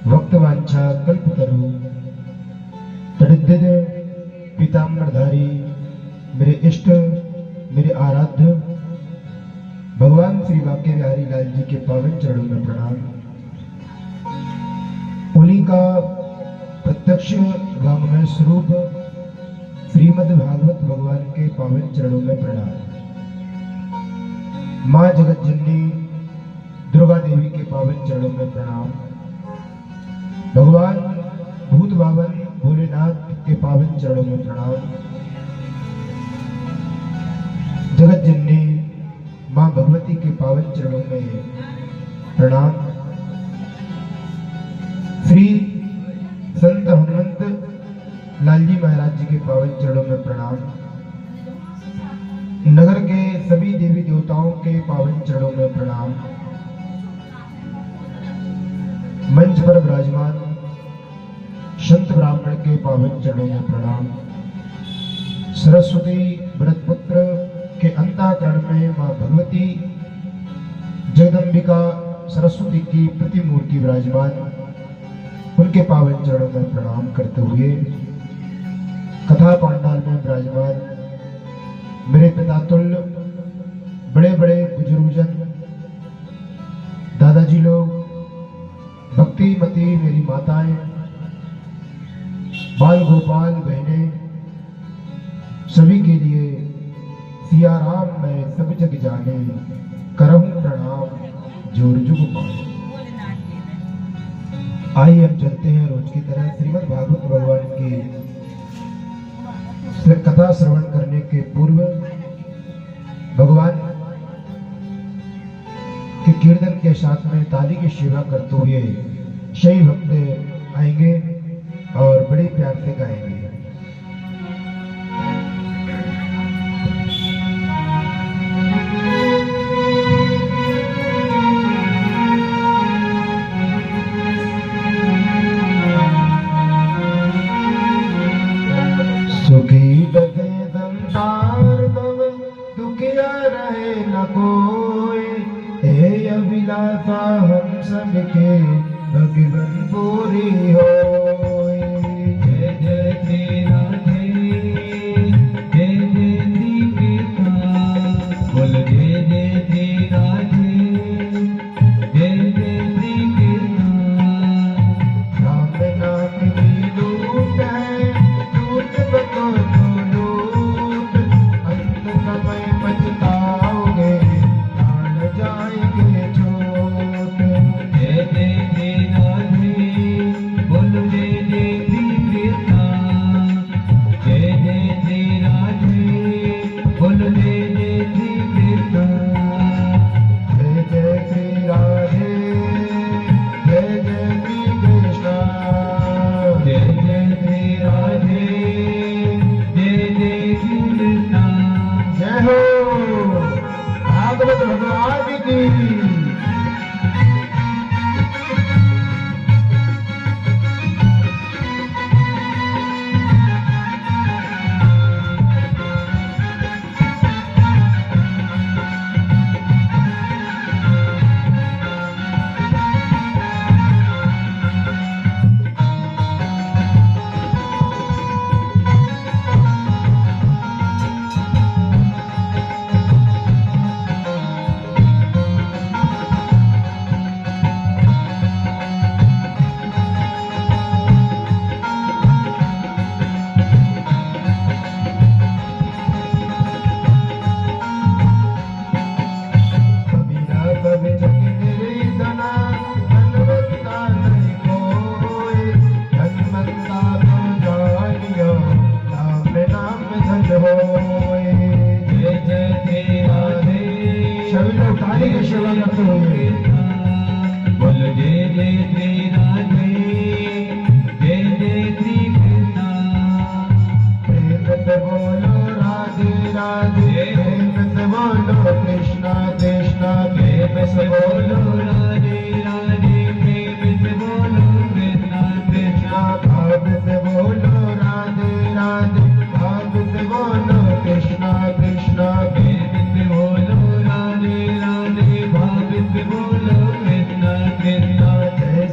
वक्तवांछा कल्पतरु तडिद्दिद पीताम्बरधारी मेरे इष्ट मेरे आराध्य भगवान श्री वाक्य बिहारी लाल जी के पावन चरणों में प्रणाम। उन्हीं का प्रत्यक्ष वांग्मय स्वरूप श्रीमद् भागवत भगवान के पावन चरणों में प्रणाम। मां जगत जननी दुर्गा देवी के पावन चरणों में प्रणाम। भगवान भूत बावन भोलेनाथ के पावन चरणों में प्रणाम। जगत जननी मां भगवती के पावन चरणों में प्रणाम। श्री संत हनुमंत लाल जी महाराज जी के पावन चरणों में प्रणाम। नगर के सभी देवी देवताओं के पावन चरणों में प्रणाम। मंच पर विराजमान संत ब्राह्मण के पावन चरणों में प्रणाम। सरस्वती व्रतपुत्र के अंतःकरण में मां भगवती जगदम्बिका सरस्वती की प्रतिमूर्ति विराजमान, उनके पावन चरणों में प्रणाम करते हुए कथा पांडाल में विराजमान मेरे पिता तुल्य बड़े बड़े बुजुर्गजन, दादाजी लोग, भक्तिमती मेरी माताएं, बाल गोपाल बहनें, सभी के लिए सिया राम मैं सब जग जाने करहूं प्रणाम जोर जुग पाए। आइए हम चलते हैं रोज की तरह श्रीमद् भागवत भगवान की कथा श्रवण करने के पूर्व भगवान के कीर्तन के साथ में ताली की सेवा करते हुए सही भक्त आएंगे और बड़े प्यार से गाएंगे। सुखी बसे संसार तब दुखिया रहे न कोई, हे अभिलाषा हम सबके भगवन पूरी हो। जय जय श्री राधे, जय जय श्री कृष्ण, बोल जय जय श्री राधे, जय जय श्री कृष्ण। राम नाम की लूट है, लूट बतो तो लूट, अंत समय पछताओगे, प्राण जाएंगे छोट। जय जय श्री राधे, बोल जय जय श्री कृष्ण, जय जय श्री राधे, बोल जय जय श्री कृष्ण। जय जय श्री राधे, जय जय श्री कृष्ण, जय जय श्री राधे, जय जय श्री कृष्ण। जय हो भागवत भगवान की।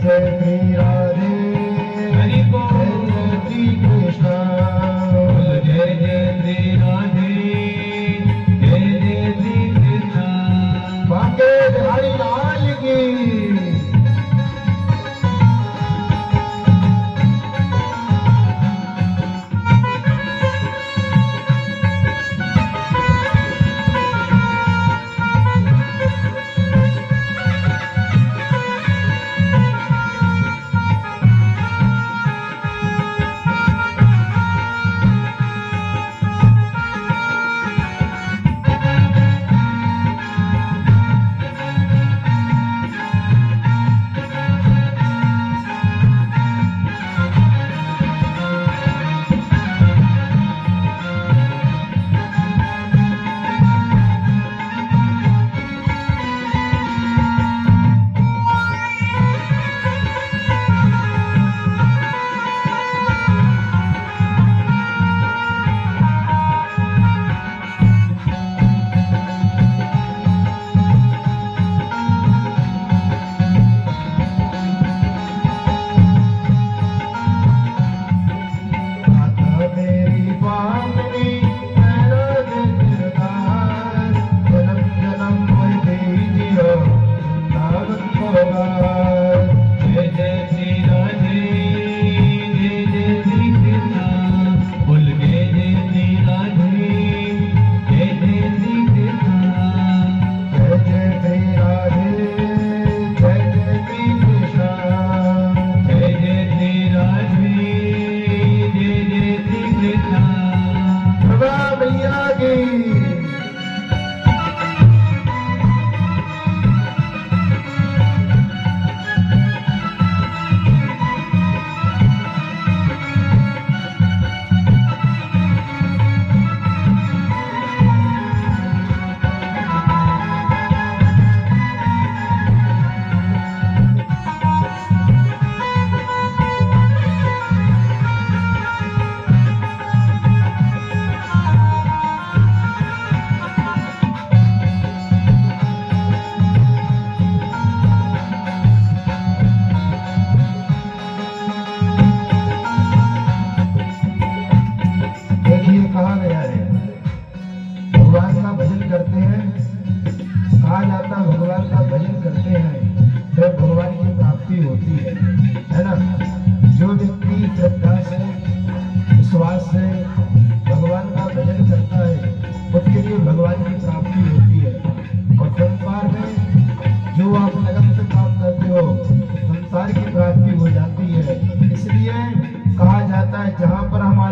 जय श्री राम।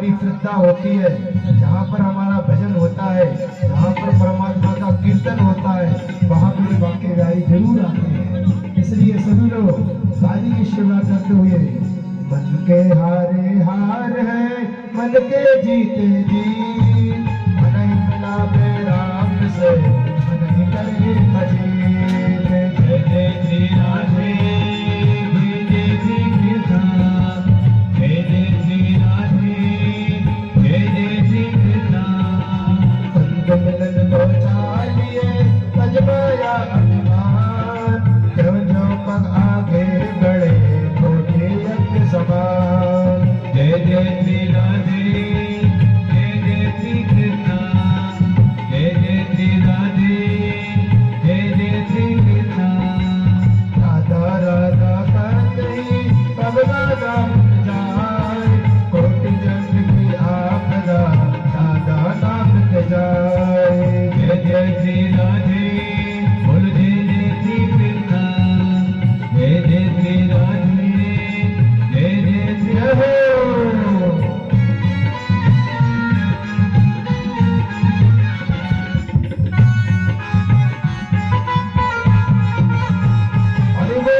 हमारी श्रद्धा होती है, जहाँ पर हमारा भजन होता है, जहाँ पर परमात्मा का कीर्तन होता है, वहाँ मेरे बांके बिहारी जरूर आते हैं। इसलिए सभी लोग दादी की सेवा करते हुए मन के हारे हार है, मन के जीते जीत, मन ही मिलावे राम से, मन ही करे अजीत। जय जय श्री राधे, जय जय श्री कृष्ण, जय जय श्री राधे, जय जय श्री कृष्ण। संग मिलन दो चालिए, अजमाया अभिमान, जो जो पग आगे बढ़े छोटे यज्ञ समान। जय जय श्री राधे, जय जय श्री कृष्ण, जय जय श्री राधे, जय जय श्री कृष्ण। राधा राधा करते ही सब राधा बन जाए, कोटि जन्म की आपदा राधा नाम के जाए। जय जय श्री राधे, बोल जय जय श्री कृष्ण, जय जय श्री राधे, जय जय श्री हो। हरि बोल।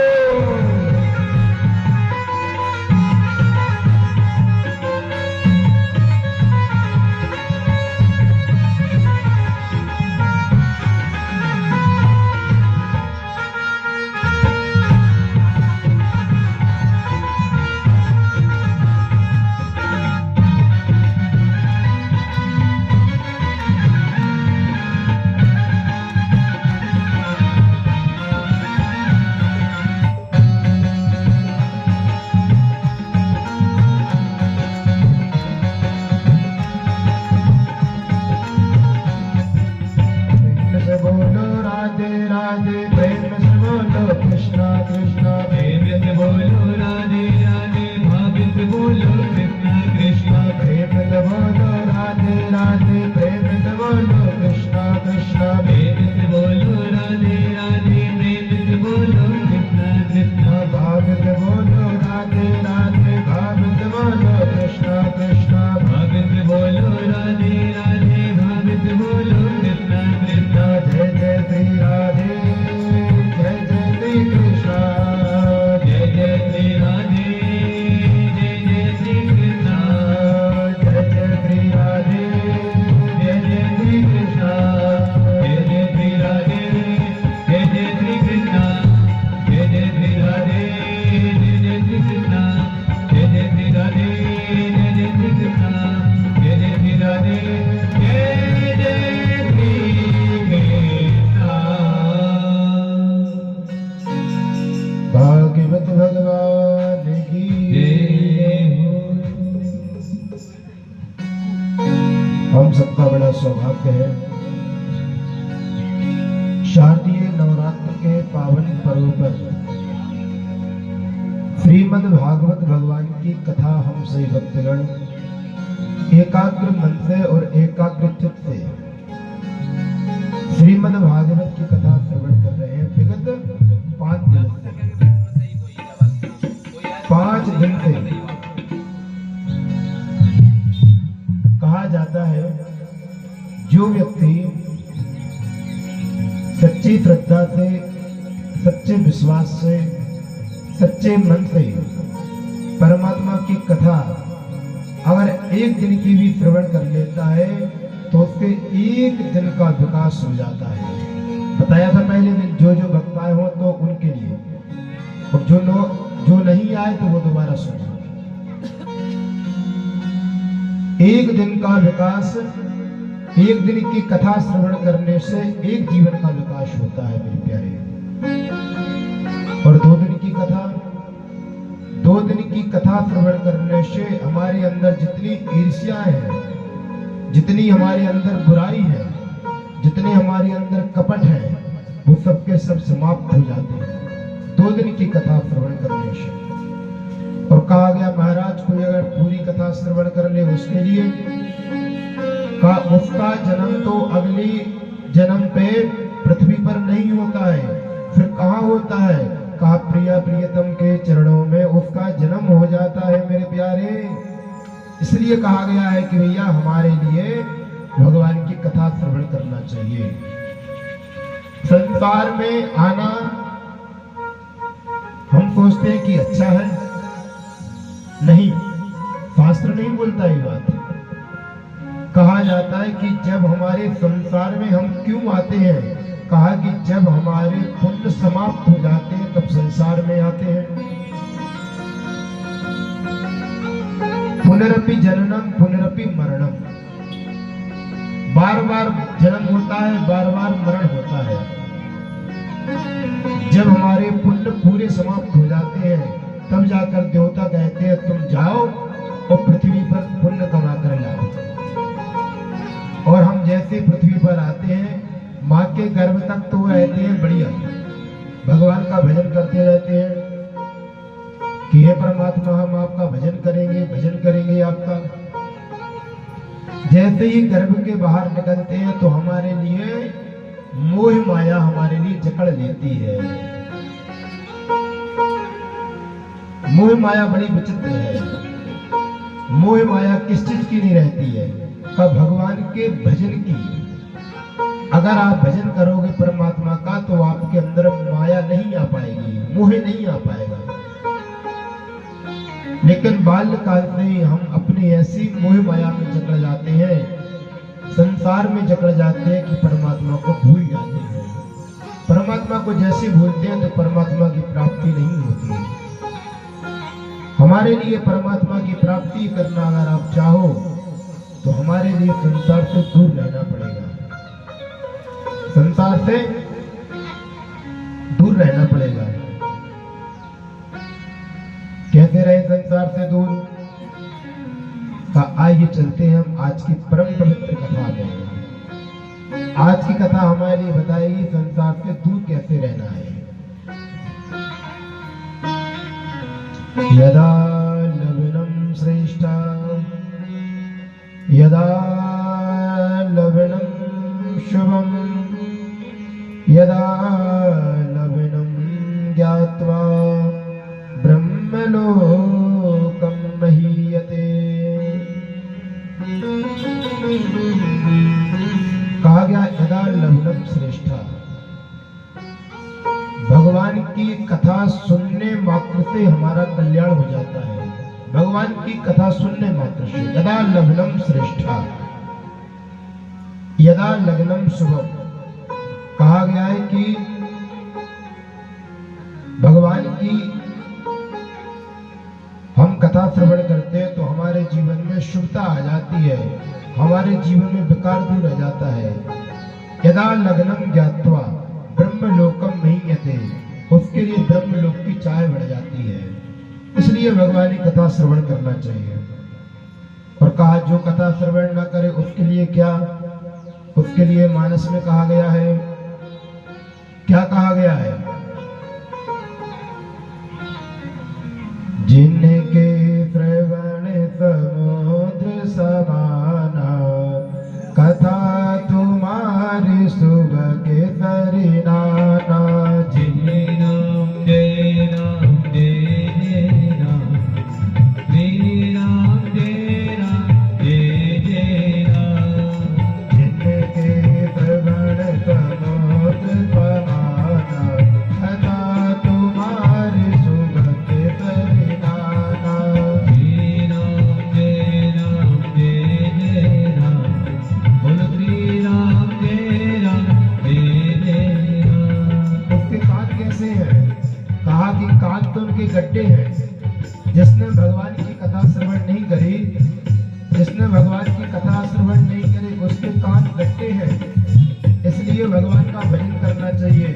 प्रेम से बोलो राधे राधे, प्रेम से बोलो कृष्णा कृष्णा, प्रेम से बोलो राधे राधे, भाव से बोलो कृष्णा कृष्णा। प्रेम से बोलो राधे राधे, प्रेम से बोलो कृष्णा कृष्णा, प्रेम से बोलो राधे राधे, प्रेम से बोलो कृष्णा कृष्णा। भाव से बोलो राधे राधे, भाव से बोलो कृष्णा कृष्णा, भाव से बोलो राधे राधे, भाव से बोलो कृष्णा कृष्णा। जय जय श्री राधे, जय जय श्री कृष्णा, जय जय श्री राधे, जय जय श्री कृष्णा, जय जय श्री राधे, जय जय श्री कृष्णा, जय जय श्री राधे, जय जय श्री कृष्णा, जय जय श्री राधे, जय जय श्री कृष्णा, जय जय श्री राधे, जय जय श्री कृष्णा, जय जय श्री राधे, जय जय श्री कृष्णा। भागवत भगवान की जय हो। हम सबका बड़ा सौभाग्य है, शारदीय नवरात्र के पावन पर्व पर श्रीमद् भागवत भगवान की कथा हम सही भक्तगण एकाग्र मन से और एकाग्र चित्त से श्रीमद् भागवत की कथा श्रवण कर रहे हैं। विगत 5 दिन से 5 दिन से कहा जाता है, जो व्यक्ति सच्ची श्रद्धा से, सच्चे विश्वास से, सच्चे मन से परमात्मा की कथा अगर एक दिन की भी श्रवण कर लेता है तो उसके एक दिन का विकास हो जाता है। बताया था पहले दिन, जो जो भक्त आए हो तो उनके लिए, और जो नहीं आए तो वो दोबारा सुने। एक दिन का विकास, एक दिन की कथा श्रवण करने से एक जीवन का विकास होता है मेरे प्यारे। और 2 दिन की कथा, 2 दिन की कथा श्रवण करने से हमारे अंदर जितनी ईर्ष्या है, जितनी हमारे अंदर बुराई है, जितने हमारे अंदर कपट है, वो सब के सब समाप्त हो जाते हैं 2 दिन की कथा श्रवण करने से। और कहा गया महाराज कोई अगर पूरी कथा श्रवण कर ले उसके लिए का उसका जन्म तो अगली जन्म पे पृथ्वी पर नहीं होता है, फिर कहाँ होता है? कहा प्रिया प्रियतम के चरणों में उसका जन्म हो जाता है मेरे प्यारे। इसलिए कहा गया है कि भैया हमारे लिए भगवान की कथा श्रवण करना चाहिए। संसार में आना हम सोचते हैं कि अच्छा है, नहीं, शास्त्र नहीं बोलता ये बात। कहा जाता है कि जब हमारे संसार में हम क्यों आते हैं, कहा कि जब हमारे पुण्य समाप्त हो जाते हैं तब संसार में आते हैं। पुनरपि जननम पुनरपि मरणम, बार बार जन्म होता है, बार बार मरण होता है। जब हमारे पुण्य पूरे समाप्त हो जाते हैं तब जाकर देवता कहते हैं तुम जाओ और पृथ्वी पर पुण्य कमा कर लाओ। और हम जैसे पृथ्वी पर आते हैं, माँ के गर्भ तक तो रहते हैं बढ़िया, भगवान का भजन करते रहते हैं कि हे परमात्मा हम आपका भजन करेंगे आपका। जैसे ही गर्भ के बाहर निकलते हैं तो हमारे लिए मोह माया हमारे लिए जकड़ लेती है। मोह माया बड़ी विचित्र है। मोह माया किस चीज की नहीं रहती है, का भगवान के भजन की। अगर आप भजन करोगे परमात्मा का तो आपके अंदर माया नहीं आ पाएगी, मोह नहीं आ पाएगा। लेकिन बाल्यकाल से ही हम अपनी ऐसी मोह माया में जकड़ जाते हैं, संसार में जकड़ जाते हैं कि परमात्मा को भूल जाते हैं। परमात्मा को जैसे भूलते हैं तो परमात्मा की प्राप्ति नहीं होती है। हमारे लिए परमात्मा की प्राप्ति करना अगर आप चाहो तो हमारे लिए संसार से दूर रहना पड़ेगा, संसार से दूर रहना पड़ेगा। कैसे रहे संसार से दूर का, आइए चलते हैं हम आज की परम पवित्र कथा में। आज की कथा हमारे लिए बताएगी संसार से दूर कैसे रहना है। यदा लवणम श्रेष्ठा यदा लवणम शुभम यदा लवणम ज्ञात्वा ब्रह्मलोकं महीयते। कहा गया यदा लवणम श्रेष्ठा, भगवान की कथा सुनने मात्र से हमारा कल्याण हो जाता है। भगवान की कथा सुनने मात्र से। यदा लवणम श्रेष्ठा यदा लग्नम शुभम, कहा गया है कि भगवान की हम कथा श्रवण करते हैं तो हमारे जीवन में शुभता आ जाती है, हमारे जीवन में विकार दूर रह जाता है। यदा लग्नम ज्ञात्वा ब्रह्मलोकम महीयते, उसके लिए ब्रह्मलोक की चाह बढ़ जाती है। इसलिए भगवान की कथा श्रवण करना चाहिए। और कहा जो कथा श्रवण न करे उसके लिए क्या, उसके लिए मानस में कहा गया है, क्या कहा गया है, जिनके श्रवण समुद्र समाना, कथा तुम्हारी सुबह के सरिनाना। जिन्हे नाम जय राम जय राम, श्री राम जय राम जय राम। जिनके श्रवण समुद्र समाना, कथा तुम्हारी सुबह के सरिनाना। श्री राम जय राम जय राम, बोल श्री राम जय राम जय राम। उसके कान कैसे हैं, कहा कि कान तो उनके गड्ढे हैं। जिसने भगवान की कथा श्रवण नहीं करी, जिसने भगवान की कथा श्रवण नहीं करी, उसके कान गड्ढे हैं। इसलिए भगवान का भजन करना चाहिए।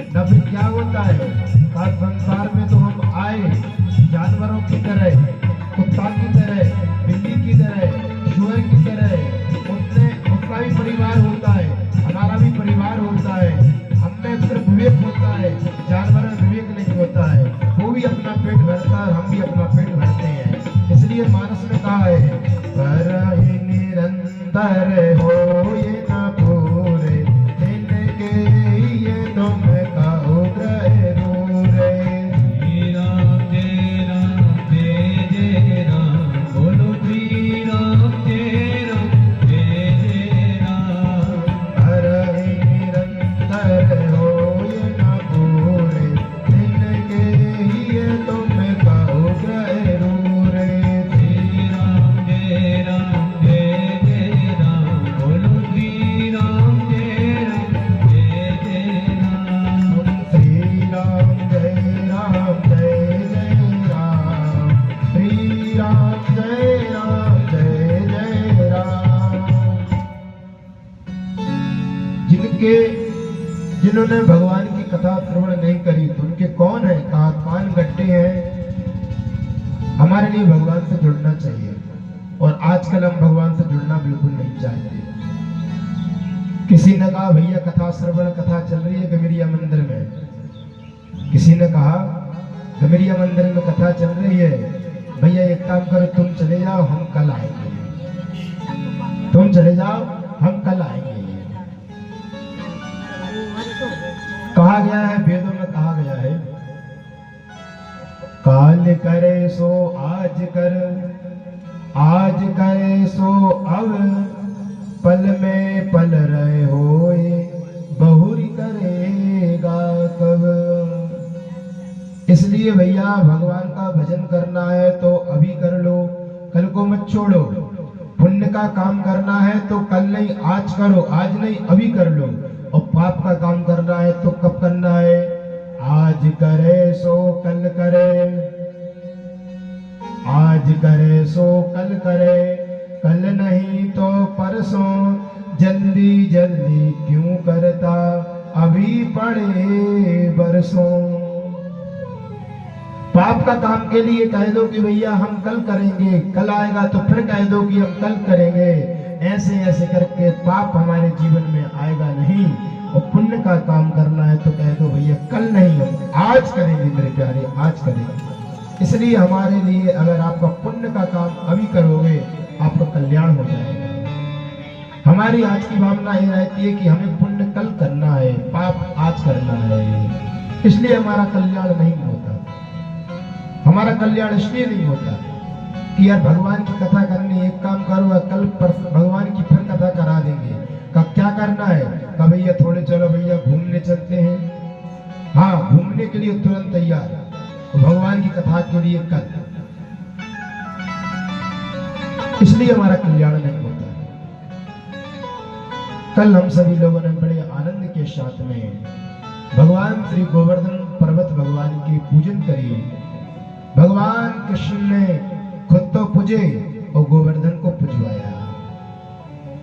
न फिर क्या होता है, आज संसार में तो हम आए जानवरों की तरह, कुत्ता की तरह, बिल्ली की तरह, शुअर की तरह, उसका भी परिवार होता है, हमारा भी परिवार होता है। हमें सिर्फ विवेक होता है, जानवर में विवेक नहीं होता है। वो भी अपना पेट भरता है, हम भी अपना पेट भरते हैं। इसलिए मानस में कहा है, पर निरंतर हो ये न पूरे, इनके ये तुम कहो ग्रह दूरे। श्री राम जय राम जय जय राम, बोलो श्री जिनके जिन्होंने भगवान की कथा श्रवण नहीं करी तो उनके कौन है, कहा कान गड्ढे हैं। हमारे लिए भगवान से जुड़ना चाहिए और आजकल हम भगवान से जुड़ना बिल्कुल नहीं चाहते। किसी ने कहा भैया कथा श्रवण कथा चल रही है गमेरिया मंदिर में, किसी ने कहा गमेरिया मंदिर में कथा चल रही है, भैया एक काम करो तुम चले जाओ हम कल आएंगे, तुम चले जाओ हम कल आएंगे। कहा गया है, वेदों में कहा गया है, काल करे सो आज कर, आज करे सो अब, पल में पल रहे होए, बहुरी करेगा कब। इसलिए भैया भगवान का भजन करना है तो अभी कर लो, कल को मत छोड़ो। पुण्य का काम करना है तो कल नहीं आज करो, आज नहीं अभी कर लो। और पाप का काम करना है तो कब करना है, आज करे सो कल करे, आज करे सो कल करे, कल नहीं तो परसों, जल्दी जल्दी क्यों करता, अभी पड़े बरसों। पाप का काम के लिए कह दो कि भैया हम कल करेंगे, कल आएगा तो फिर कह दो कि हम कल करेंगे। ऐसे ऐसे करके पाप हमारे जीवन में आएगा नहीं। और पुण्य का काम करना है तो कह दो भैया कल नहीं, हम आज करेंगे मेरे प्यारे, आज करेंगे। इसलिए हमारे लिए अगर आपका पुण्य का काम अभी करोगे आपका कल्याण हो जाएगा। हमारी आज की भावना ये रहती है कि हमें पुण्य कल करना है, पाप आज करना है, इसलिए हमारा कल्याण नहीं होता। हमारा कल्याण इसलिए नहीं होता कि यार भगवान की कथा करनी, एक काम करो कल भगवान की फिर कथा करा देंगे। कब क्या करना है, कब भैया थोड़े चलो भैया घूमने चलते हैं, हाँ घूमने के लिए तुरंत तैयार, तो भगवान की कथा के लिए कल, इसलिए हमारा कल्याण नहीं होता। कल हम सभी लोगों ने बड़े आनंद के साथ में भगवान श्री गोवर्धन पर्वत भगवान की पूजन करी। भगवान कृष्ण ने खुद तो पूजे और गोवर्धन को पुजवाया।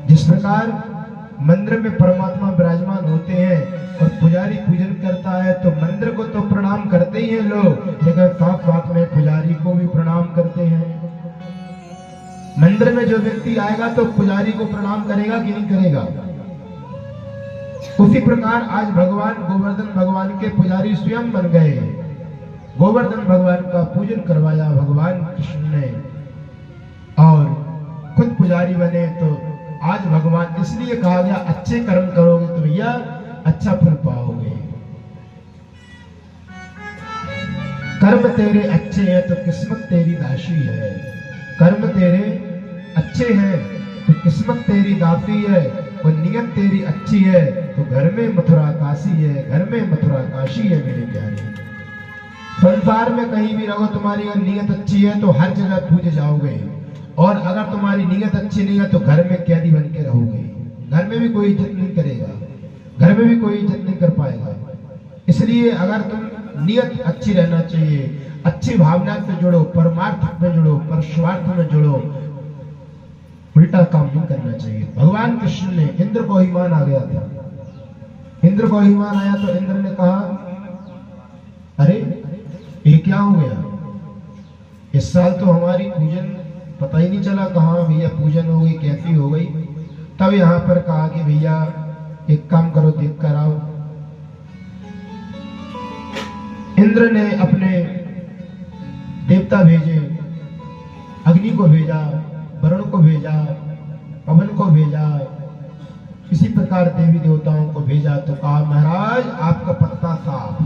जिस प्रकार मंदिर में परमात्मा विराजमान होते हैं और पुजारी पूजन करता है तो मंदिर को तो प्रणाम करते ही हैं लोग, लेकिन साथ साथ में पुजारी को भी प्रणाम करते हैं। मंदिर में जो व्यक्ति आएगा तो पुजारी को प्रणाम करेगा कि नहीं करेगा। उसी प्रकार आज भगवान गोवर्धन भगवान के पुजारी स्वयं बन गए। गोवर्धन भगवान का पूजन करवाया भगवान कृष्ण ने और खुद पुजारी बने। तो आज भगवान, इसलिए कहा गया अच्छे कर्म करोगे तो भैया अच्छा फल पाओगे। कर्म तेरे अच्छे हैं तो किस्मत तेरी दासी है, कर्म तेरे अच्छे हैं तो किस्मत तेरी दासी है, और नियत तेरी अच्छी है तो घर में मथुरा काशी है, घर में मथुरा काशी है मेरे प्यारे। संसार में कहीं भी रहो, तुम्हारी अगर नियत अच्छी है तो हर जगह पूजे जाओगे, और अगर तुम्हारी नियत अच्छी नहीं है तो घर में कैदी बन के रहोगे। घर में भी कोई इज्जत नहीं करेगा, घर में भी कोई इज्जत नहीं कर पाएगा। इसलिए अगर तुम नियत अच्छी रहना चाहिए, अच्छी भावना से जुड़ो, परमार्थ में जुड़ो, परस्वार्थ में जुड़ो, उल्टा काम नहीं करना चाहिए। भगवान कृष्ण ने, इंद्र को अभिमान आ गया था, इंद्र को अभिमान आया तो इंद्र ने कहा अरे ये क्या हो गया, इस साल तो हमारी पूजन पता ही नहीं चला कहाँ भैया पूजन हो गई, कैसी हो गई। तब यहाँ पर कहा कि भैया एक काम करो, देख कर आओ। इंद्र ने अपने देवता भेजे, अग्नि को भेजा, वरुण को भेजा, पवन को भेजा, इसी प्रकार देवी देवताओं को भेजा। तो कहा महाराज आपका पत्ता साफ।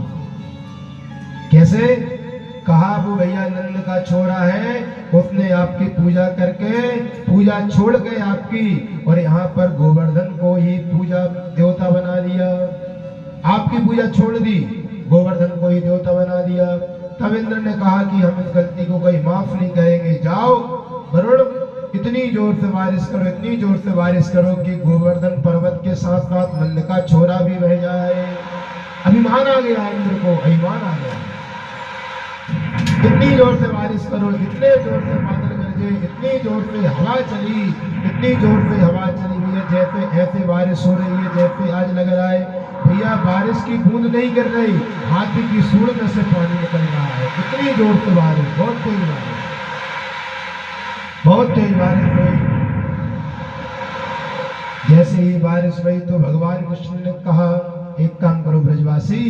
कैसे? कहा वो भैया नंद का छोरा है, उसने आपकी पूजा करके पूजा छोड़ गए आपकी, और यहाँ पर गोवर्धन को ही पूजा देवता बना दिया। आपकी पूजा छोड़ दी, गोवर्धन को ही देवता बना दिया। तब इंद्र ने कहा कि हम इस गलती को कहीं माफ नहीं करेंगे। जाओ वरुण, इतनी जोर से बारिश करो, इतनी जोर से बारिश करो कि गोवर्धन पर्वत के साथ साथ नंद का छोरा भी बह जाए। अभिमान आ गया इंद्र को, अभिमान आ गया। इतनी जोर से बारिश करो, इतने जोर से बादल गरजे, इतनी जोर से हवा चली इतनी जोर से हवा चली हुई है जैसे ऐसे बारिश हो रही है जैसे आज लग रहा है भैया बारिश की बूंद नहीं गिर रही, हाथी की सूंड में से पानी निकल रहा है। इतनी जोर से बारिश, बहुत तेज बारिश, बहुत तेज बारिश हुई। जैसे ही बारिश हुई तो भगवान कृष्ण ने कहा एक काम करो ब्रजवासी,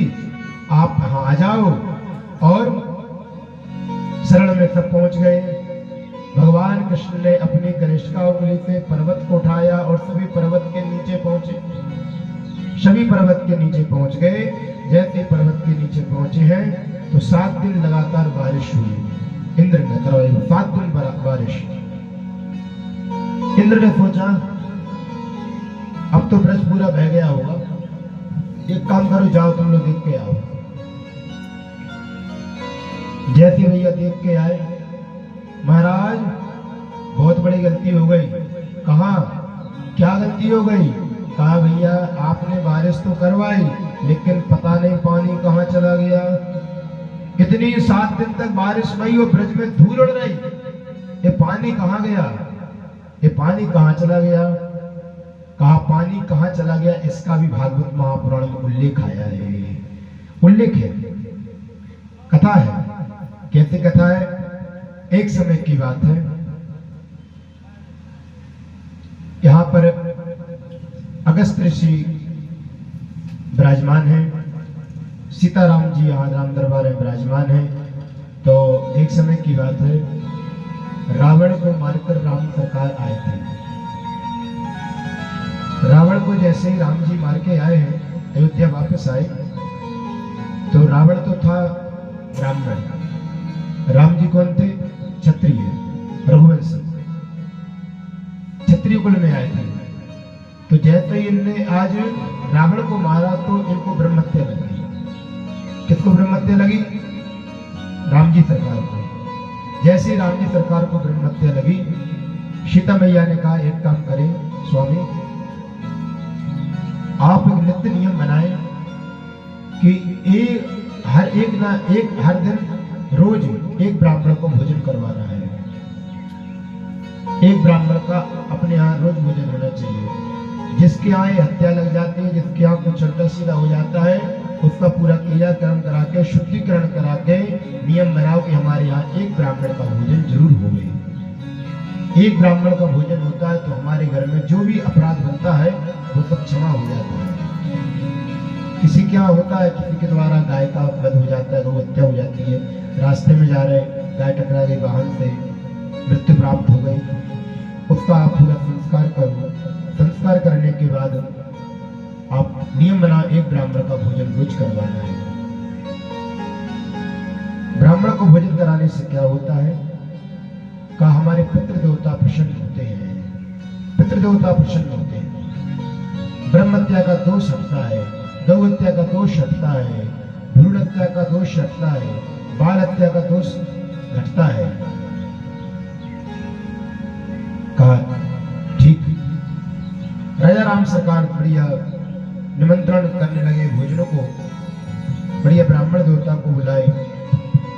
आप यहाँ आ जाओ। और शरण में सब पहुंच गए। भगवान कृष्ण ने अपनी कनिष्ठा उंगली से पर्वत को उठाया और सभी पर्वत के नीचे पहुंचे। सभी पर्वत के नीचे पहुंच गए। जैसे पर्वत के नीचे पहुंचे हैं तो 7 दिन लगातार बारिश हुई। इंद्र ने करवाई 7 दिन बारिश। इंद्र ने सोचा अब तो ब्रज पूरा बह गया होगा, एक काम करो जाओ तुम लोग देख के आओ। जैसे भैया देख के आए, महाराज बहुत बड़ी गलती हो गई। कहा क्या गलती हो गई? कहा भैया आपने बारिश तो करवाई लेकिन पता नहीं पानी कहाँ चला गया। इतनी 7 दिन तक बारिश हुई और ब्रज में धूल उड़ रही, ये पानी कहाँ गया? ये पानी कहाँ चला गया? कहा पानी कहाँ चला गया इसका भी भागवत महापुराण में उल्लेख आया है। उल्लेख है, कथा है। कैसे कथा है? एक समय की बात है, यहां पर अगस्त ऋषि विराजमान है, सीताराम जी यहाँ राम दरबार में विराजमान है। तो एक समय की बात है, रावण को मारकर राम सरकार आए थे। रावण को जैसे ही राम जी मार के आए हैं, अयोध्या वापस आए, तो रावण तो था ब्राह्मण, राम जी कौन थे? क्षत्रिय, रघुवंश, क्षत्रिय कुल में आए थे। तो जैसे ही इनने आज रावण को मारा तो इनको ब्रह्म हत्या लगी। किसको ब्रह्म हत्या लगी? राम जी सरकार को। जैसे राम जी सरकार को ब्रह्म हत्या लगी, सीता मैया ने कहा एक काम करें स्वामी, आप एक नित्य नियम बनाएं कि हर दिन रोज एक ब्राह्मण को भोजन करवाना है। एक ब्राह्मण का अपने यहाँ रोज भोजन होना चाहिए। जिसके यहाँ हत्या लग जाती है, जिसके यहाँ कुछ उल्टा सीधा हो जाता है, उसका पूरा क्रियाकर्म करा के, शुद्धिकरण करा के नियम बनाओ कि हमारे यहाँ एक ब्राह्मण का भोजन जरूर हो। एक ब्राह्मण का भोजन होता है तो हमारे घर में जो भी अपराध बनता है वो सब क्षमा हो जाता है। किसी क्या होता है, किसी के द्वारा गाय का वध हो जाता है, गौ हत्या हो जाती है, रास्ते में जा रहे गाय टकरा गई, वाहन से मृत्यु प्राप्त हो गई, उसका आप पूरा संस्कार करो। संस्कार करने के बाद आप नियम बनाओ एक ब्राह्मण का भोजन रोज करवाना है। ब्राह्मण को भोजन कराने से क्या होता है? कहा हमारे पितृ देवता प्रसन्न होते हैं, पितृ देवता प्रसन्न होते हैं। ब्रह्म हत्या का दोष हटता है, गौ हत्या का दोष हटता है, भ्रूण हत्या का दोष हटता है, बाल हत्या का दोष घटता है। कहा ठीक। राजा राम सरकार बढ़िया निमंत्रण करने लगे भोजनों को, बढ़िया ब्राह्मण देवता को बुलाए।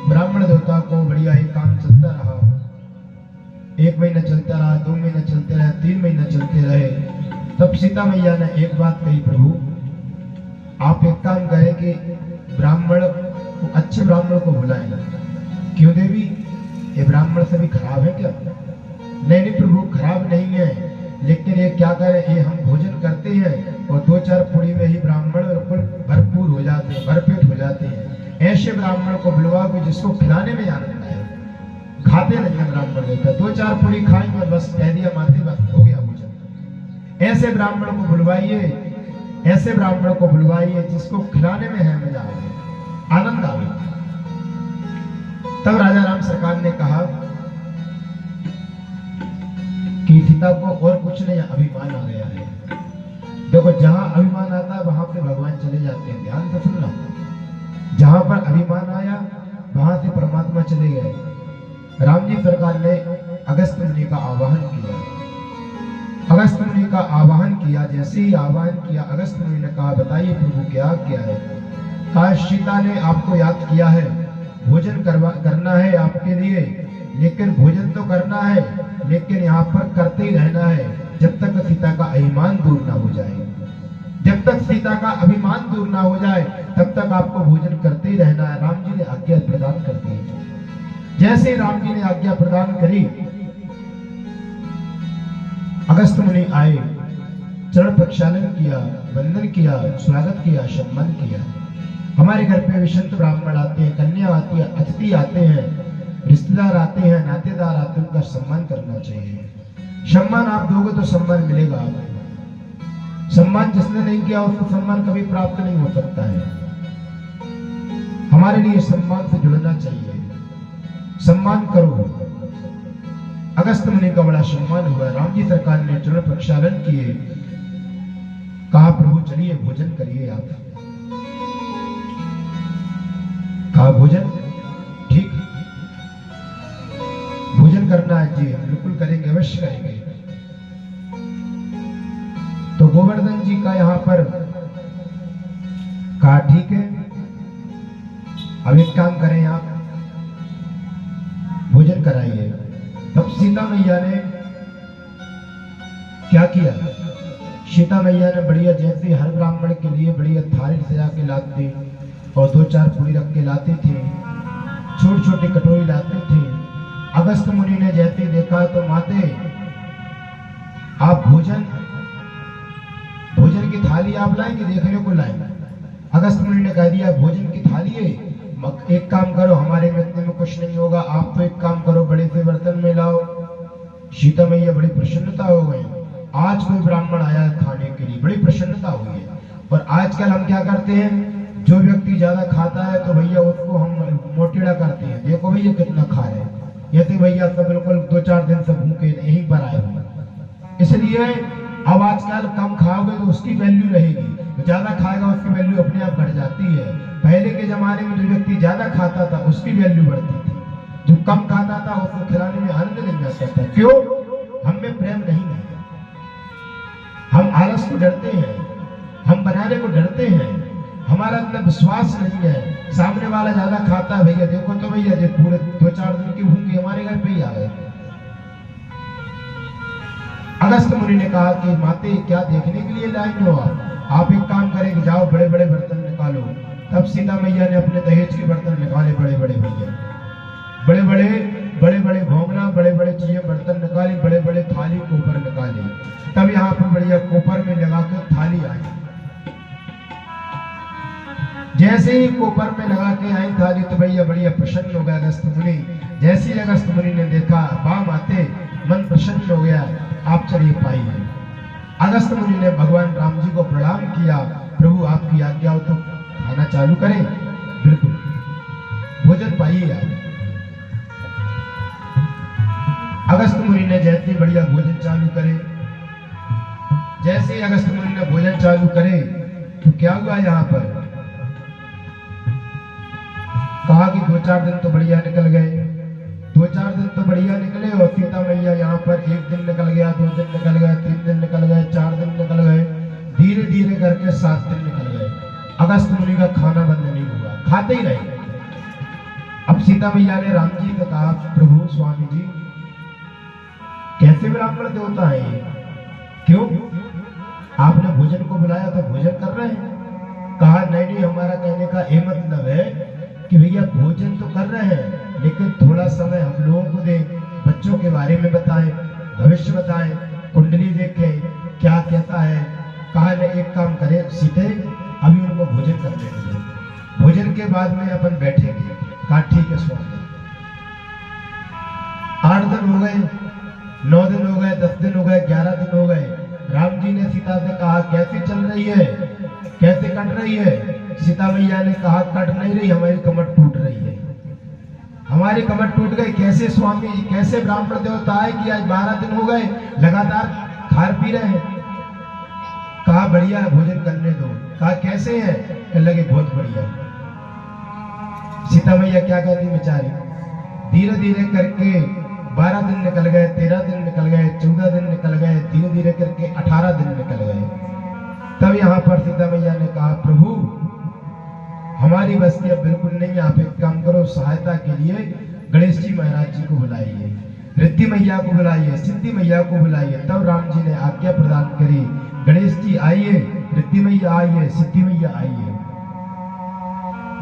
ब्राह्मण देवता को बढ़िया एक काम चलता रहा, 1 महीना चलता रहा, 2 महीना चलते रहे, 3 महीना चलते रहे। तब सीता मैया ने एक बात कही, प्रभु आप एक काम करें कि ब्राह्मण को, अच्छे ब्राह्मण को बुलाएं। क्यों देवी, ये ब्राह्मण सभी खराब है क्या? नहीं प्रभु खराब नहीं है, लेकिन ये क्या करें, ये हम भोजन करते हैं और 2-4 पुड़ी में ही ब्राह्मण बिल्कुल भरपूर हो जाते हैं, भरपेट हो जाते हैं। ऐसे ब्राह्मण को बुलवाओ कि जिसको खिलाने में आनंद आए। खाते नहीं है ब्राह्मण देवता, 2-4 पुड़ी खाएंगे बस कह दिया माते बस हो गया भोजन। ऐसे ब्राह्मण को बुलवाइए, ऐसे ब्राह्मण को बुलवाइए जिसको खिलाने में है मजा आए, आनंद आए। तब राजा राम सरकार ने कहा कि सीता को और कुछ नहीं, अभिमान आ गया है। देखो जहां अभिमान आता है वहां पे भगवान चले जाते हैं, ध्यान से सुनना। जहां पर अभिमान आया वहां से परमात्मा चले गए। राम जी सरकार ने अगस्त मुनि का आवाहन किया। अगस्त मुनि का आवाहन किया, जैसे ही आवाहन किया अगस्त मुनि ने कहा बताइए प्रभु क्या क्या है? कहा सीता ने आपको याद किया है, भोजन करना है आपके लिए, लेकिन भोजन तो करना है लेकिन यहाँ पर करते ही रहना है जब तक सीता का अभिमान दूर ना हो जाए। जब तक सीता का अभिमान दूर ना हो जाए तब तक आपको भोजन करते ही रहना है। राम जी ने आज्ञा प्रदान कर दी। जैसे राम जी ने आज्ञा प्रदान करी, अगस्त मुनि आए, चरण प्रक्षालन किया, वंदन किया, स्वागत किया, सम्मान किया। हमारे घर पे विशंत ब्राह्मण आते हैं, कन्या आती है, अतिथि आते हैं, रिश्तेदार आते हैं, नातेदार आते हैं, उनका सम्मान करना चाहिए। सम्मान आप दोगे तो सम्मान मिलेगा आपको। सम्मान जिसने नहीं किया उसको सम्मान कभी प्राप्त नहीं हो सकता है। हमारे लिए सम्मान से जुड़ना चाहिए। सम्मान करो। अगस्त मुनि का बड़ा सम्मान हुआ। राम जी सरकार ने चरण प्रक्षालन किए, कहा प्रभु चलिए भोजन करिए। आप कहा भोजन ठीक, भोजन करना है जी, बिल्कुल करेंगे, अवश्य करेंगे। तो गोवर्धन जी का यहाँ पर कहा ठीक है, अब एक काम करें, आप भोजन कराइए। तब सीता मैया ने क्या किया? सीता मैया ने बढ़िया, जैसे हर ब्राह्मण के लिए बढ़िया थाली सजा के लाते और 2-4 पूरी रख के लाते थे, छोटे छोटे कटोरी लाते थे। अगस्त मुनि ने जैसे देखा तो माते आप भोजन की थाली आप लाएंगे, देखने को लाएंगे। अगस्त मुनि ने कह दिया भोजन की थाली है, एक काम करो, हमारे में इतने में कुछ नहीं होगा, आप तो एक काम करो, बड़े से बर्तन में लाओ। सीता मैया बड़ी प्रसन्नता हो गई। आज कोई ब्राह्मण आया खाने के लिए, बड़ी प्रसन्नता हुई है। और आजकल हम क्या करते हैं, जो व्यक्ति ज्यादा खाता है तो भैया उसको हम मोटेड़ा करते हैं, देखो भैया कितना खा रहे हैं, ये भैया सब बिल्कुल 2-4 दिन से भूखे यहीं पर आए हुए। इसलिए अब आजकल कम खाओगे तो उसकी वैल्यू रहेगी, तो ज्यादा खाएगा उसकी वैल्यू अपने आप बढ़ जाती है। पहले के जमाने में जो व्यक्ति ज्यादा खाता था उसकी वैल्यू बढ़ती थी, जो कम खाता था उसको खिलाने में आनंद नहीं आता था। क्यों? हम में प्रेम नहीं है, हम आलस को डरते हैं, हम बनाने को डरते हैं, हमारा इतना विश्वास नहीं है। सामने वाला ज्यादा खाता है, भैया देखो तो भैया जो पूरे 2-4 दिन की भूखी हमारे घर पे ही आ गए। अगस्त मुनि ने कहा कि माते क्या देखने के लिए लाए हो आप एक काम करेंगे, जाओ बड़े बड़े बर्तन निकालो। तब सीता मैया ने अपने दहेज के बर्तन निकाले, बड़े बड़े भैया, बड़े बड़े भोगना, बड़े बड़े चीजें बर्तन निकाले, बड़े बड़े थाली कोपर निकाले। तब यहाँ पर बढ़िया कोपर में लगा कर थाली आई। जैसे ही कोपर में लगा के आई थाली तो भैया बढ़िया प्रसन्न हो गया अगस्त मुनि। जैसे ही अगस्त मुनि ने देखा, वाह माते, मन प्रसन्न हो गया, आप चलिए पाइए। अगस्त मुनि ने भगवान राम जी को प्रणाम किया, प्रभु आपकी आज्ञा हो तो खाना चालू करें। बिल्कुल, भोजन पाइए आप। अगस्त मुनि ने जैसे बढ़िया भोजन चालू करे, जैसे ही अगस्त मुनि ने भोजन चालू करे तो क्या हुआ यहाँ पर, कहा कि 2-4 दिन तो बढ़िया निकल गए, 2-4 दिन तो बढ़िया निकले। और सीता मैया यहाँ पर 1 दिन निकल गया, 2 दिन निकल गए, 3 दिन निकल गए, 4 दिन निकल गए, धीरे धीरे करके 7 दिन निकल गए। अगस्त मुनि का खाना बंद नहीं हुआ, खाते ही रहे। अब सीता मैया ने राम जी से कहा, प्रभु स्वामी जी कैसे ब्राह्मण देवता है ये, क्यों आपने भोजन को बुलाया तो भोजन कर रहे हैं? कहा नहीं, हमारा कहने का ये मतलब है कि भैया भोजन तो कर रहे हैं लेकिन थोड़ा समय हम लोगों को दें, बच्चों के बारे में बताएं, भविष्य बताएं, कुंडली देखें क्या कहता है। कहा नहीं, एक काम करें सीते, अभी उनको भोजन करने दें, भोजन के बाद में अपन बैठेंगे। कहा ठीक है स्वामी। 8 दिन हो गए, 9 दिन हो गए, 10 दिन हो गए, 11 दिन हो गए। राम जी ने सीता से कहा कैसे चल रही है, कैसे कट रही है? सीता मैया ने कहा कट नहीं रही, हमारी कमर टूट रही है, हमारी कमर टूट गई। कैसे स्वामी जी, कैसे ब्राह्मण देवता है कि आज 12 दिन हो गए लगातार खा पी रहे हैं? कहा बढ़िया भोजन करने दो। कहा कैसे है? कहने लगे बहुत बढ़िया। सीता मैया क्या कहती बेचारी, धीरे धीरे करके 12 दिन निकल गए, 13 दिन निकल गए, 14 दिन निकल गए, धीरे धीरे करके 18 दिन निकल गए। तब यहाँ पर सीता मैया ने कहा प्रभु हमारी बस की अब बिल्कुल नहीं, आप एक काम करो, सहायता के लिए गणेश जी महाराज जी को बुलाइए। रिद्धि मैया को बुलाइए, सिद्धि मैया को बुलाइए। तब राम जी ने आज्ञा प्रदान करी, गणेश जी आइए, रिद्धि मैया आइए, सिद्धि मैया आइए।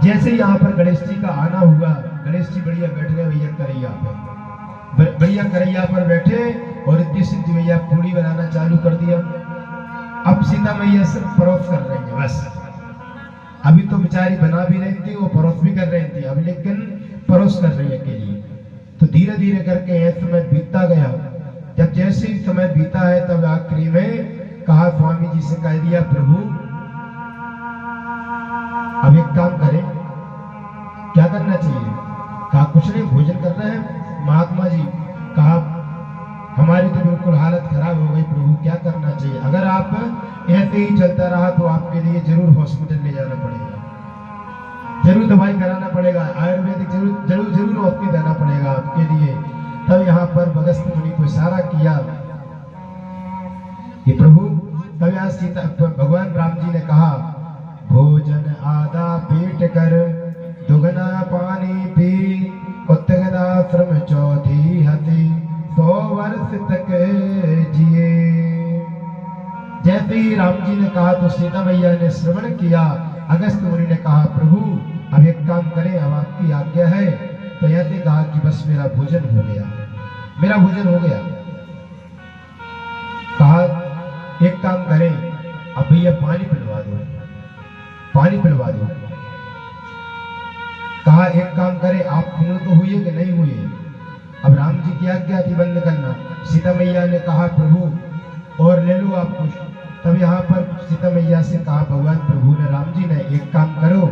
जैसे यहाँ पर गणेश जी का आना हुआ, गणेश जी बढ़िया बैठ गए भैया करैया पर, बढ़िया करैया पर बैठे और रिद्धि सिद्धि मैया पूड़ी बनाना चालू कर दिया। अब सीता मैया सिर्फ परोस कर रही है बस। अभी तो बेचारी बना भी रही थी, वो परोस भी कर रही थी, अब लेकिन परोस कर रही है अकेली। तो धीरे धीरे करके यह समय बीतता गया। जब जैसे ही समय बीता है तब आखिरी में कहा, स्वामी जी से कह दिया, प्रभु अब एक काम करें, क्या करना चाहिए? कहा कुछ नहीं, भोजन कर रहे हैं महात्मा जी। कहा हमारी तो बिल्कुल हालत खराब हो गई प्रभु, क्या करना चाहिए? अगर आप ऐसे ही चलता रहा तो आपके लिए जरूर हॉस्पिटल ले जाना पड़ेगा, जरूर दवाई कराना पड़ेगा, आयुर्वेदिक जरूर जरूर जरूर औषधि देना पड़ेगा आपके लिए। तब यहाँ पर अगस्त्य मुनि को इशारा किया कि प्रभु, तब यहाँ सीता भगवान राम जी ने कहा, भोजन आधा पेट कर, दुगना पानी पी, उत्तराश्रम चौथी हती, 100 वर्ष तक जिए। जैसे ही राम जी ने कहा तो सीता मैया ने श्रवण किया। अगस्त्य मुनि ने कहा, प्रभु अब एक काम करें, अब आपकी आज्ञा है। तो ऐसे कहा कि बस मेरा भोजन हो गया, मेरा भोजन हो गया। कहा एक काम करें, अब भैया पानी पिलवा दो, पानी पिलवा दो। कहा एक काम करें, आप पूर्ण तो हुए कि नहीं हुए? अब राम जी की आज्ञा थी बंद करना। सीता मैया ने कहा, प्रभु और ले लो आप कुछ। तब यहाँ पर सीता मैया से कहा भगवान प्रभु ने, राम जी ने, एक काम करो,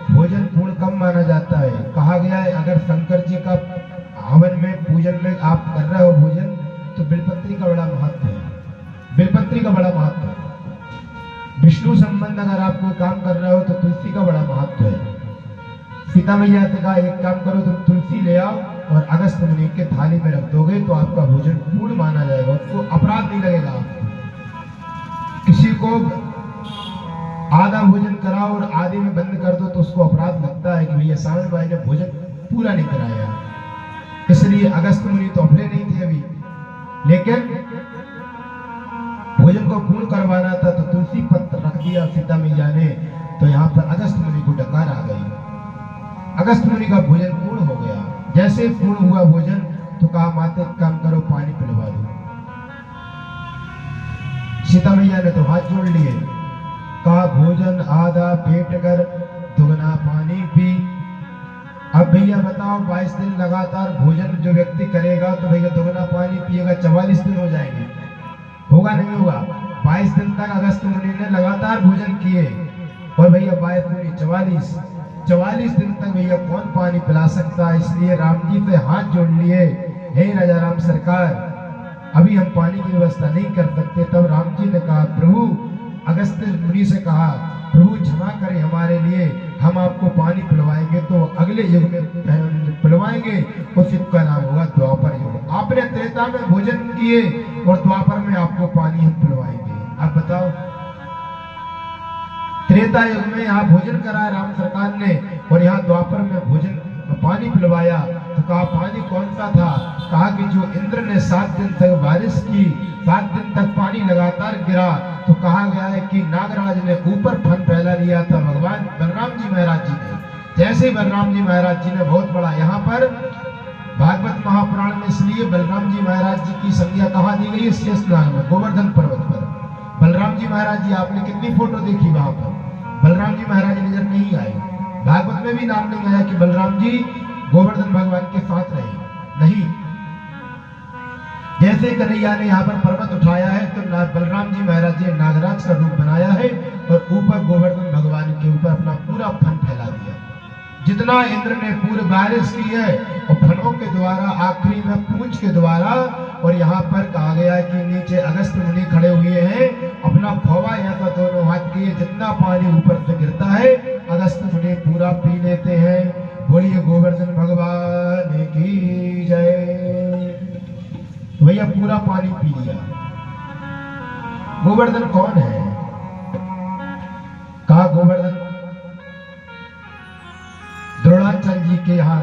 भोजन पूर्ण कम माना जाता है। कहा गया है अगर शंकर जी का हवन में पूजन में आप कर रहे हो भोजन, तो बिलपत्री का बड़ा महत्व है, बिलपत्री का बड़ा महत्व है। विष्णु संबंध अगर आप कोई काम कर रहे हो तो तुलसी का बड़ा महत्व है। सीता मैया ने कहा एक काम करो, तुम तुलसी ले आओ और अगस्त्य मुनि के थाली में रख दोगे तो आपका भोजन पूर्ण माना जाएगा, उसको अपराध नहीं लगेगा आपको। किसी को आधा भोजन कराओ और आधे में बंद कर दो तो उसको अपराध लगता है कि भैया सावन भाई ने भोजन पूरा नहीं कराया। इसलिए अगस्त्य मुनि तो अपने नहीं थे अभी, लेकिन भोजन को पूर्ण करवाना था तो तुलसी पत्र रख दिया सीता मैया ने। तो यहाँ पर अगस्त्य मुनि को डकार आ गई, अगस्त्य मुनि का भोजन पूर्ण हो गया। जैसे पूर्ण हुआ भोजन तो कहा माते काम करो, पानी पिलवा दो। सीता मैया ने तो हाथ जोड़ लिए, कहा भोजन आधा पेट कर, दुगना पानी पी। अब भैया बताओ 22 दिन लगातार भोजन जो व्यक्ति करेगा तो भैया दुगना पानी पिएगा, 44 दिन हो जाएंगे, होगा नहीं होगा? 22 दिन तक अगस्त्य मुनि ने लगातार भोजन किए और भैया 22 दूनी 44 दिन तक भैया कौन पानी पिला सकता है? इसलिए राम जी से हाथ जोड़ लिए, हे राजा राम सरकार अभी हम पानी की व्यवस्था नहीं कर सकते। तब राम जी ने कहा प्रभु, अगस्त्य मुनि से कहा प्रभु क्षमा करें हमारे लिए, हम आपको पानी पिलवाएंगे तो अगले युग में पिलवाएंगे, उस युग का नाम होगा द्वापर युग। आपने त्रेता में भोजन किए और द्वापर में आपको पानी हम पिलवाएंगे। आप बताओ, त्रेता युग में यहाँ भोजन कराया राम सरकार ने और यहाँ द्वापर में भोजन पानी पिलवाया। तो कहा पानी कौन सा था? कहा कि जो इंद्र ने 7 दिन तक बारिश की, 7 दिन तक पानी लगातार गिरा, तो कहा गया है कि नागराज ने ऊपर फन फैला लिया था भगवान बलराम जी महाराज जी ने। जैसे बलराम जी महाराज जी ने बहुत बड़ा, यहाँ पर भागवत महापुराण में इसलिए बलराम जी महाराज जी की संज्ञा कहाँ दी गई है? शेषनाग में, गोवर्धन पर्वत पर। बलराम जी महाराज जी आपने कितनी फोटो देखी वहां पर, बलराम जी महाराज नजर नहीं आए। भागवत में भी नाम नहीं आया कि बलराम जी गोवर्धन भगवान के साथ रहे, नहीं। जैसे कन्हैया ने यहाँ पर पर्वत उठाया है तो बलराम जी महाराज जी नागराज का रूप बनाया है और ऊपर गोवर्धन भगवान के ऊपर अपना पूरा फन फैला दिया। जितना इंद्र ने पूरी बारिश की है और फनों के द्वारा, आखिरी में पूंछ के द्वारा। और यहाँ पर कहा गया है कि नीचे अगस्त्य मुनि खड़े हुए हैं, अपना फौवा यहाँ पर दोनों हाथ किए, जितना पानी ऊपर से गिरता है अगस्त्य मुनि पूरा पी लेते हैं। बोलिए गोवर्धन भगवान की जय। भैया पूरा पानी पी लिया। गोवर्धन कौन है? कहा गोवर्धन द्रोणाचार्य जी के यहाँ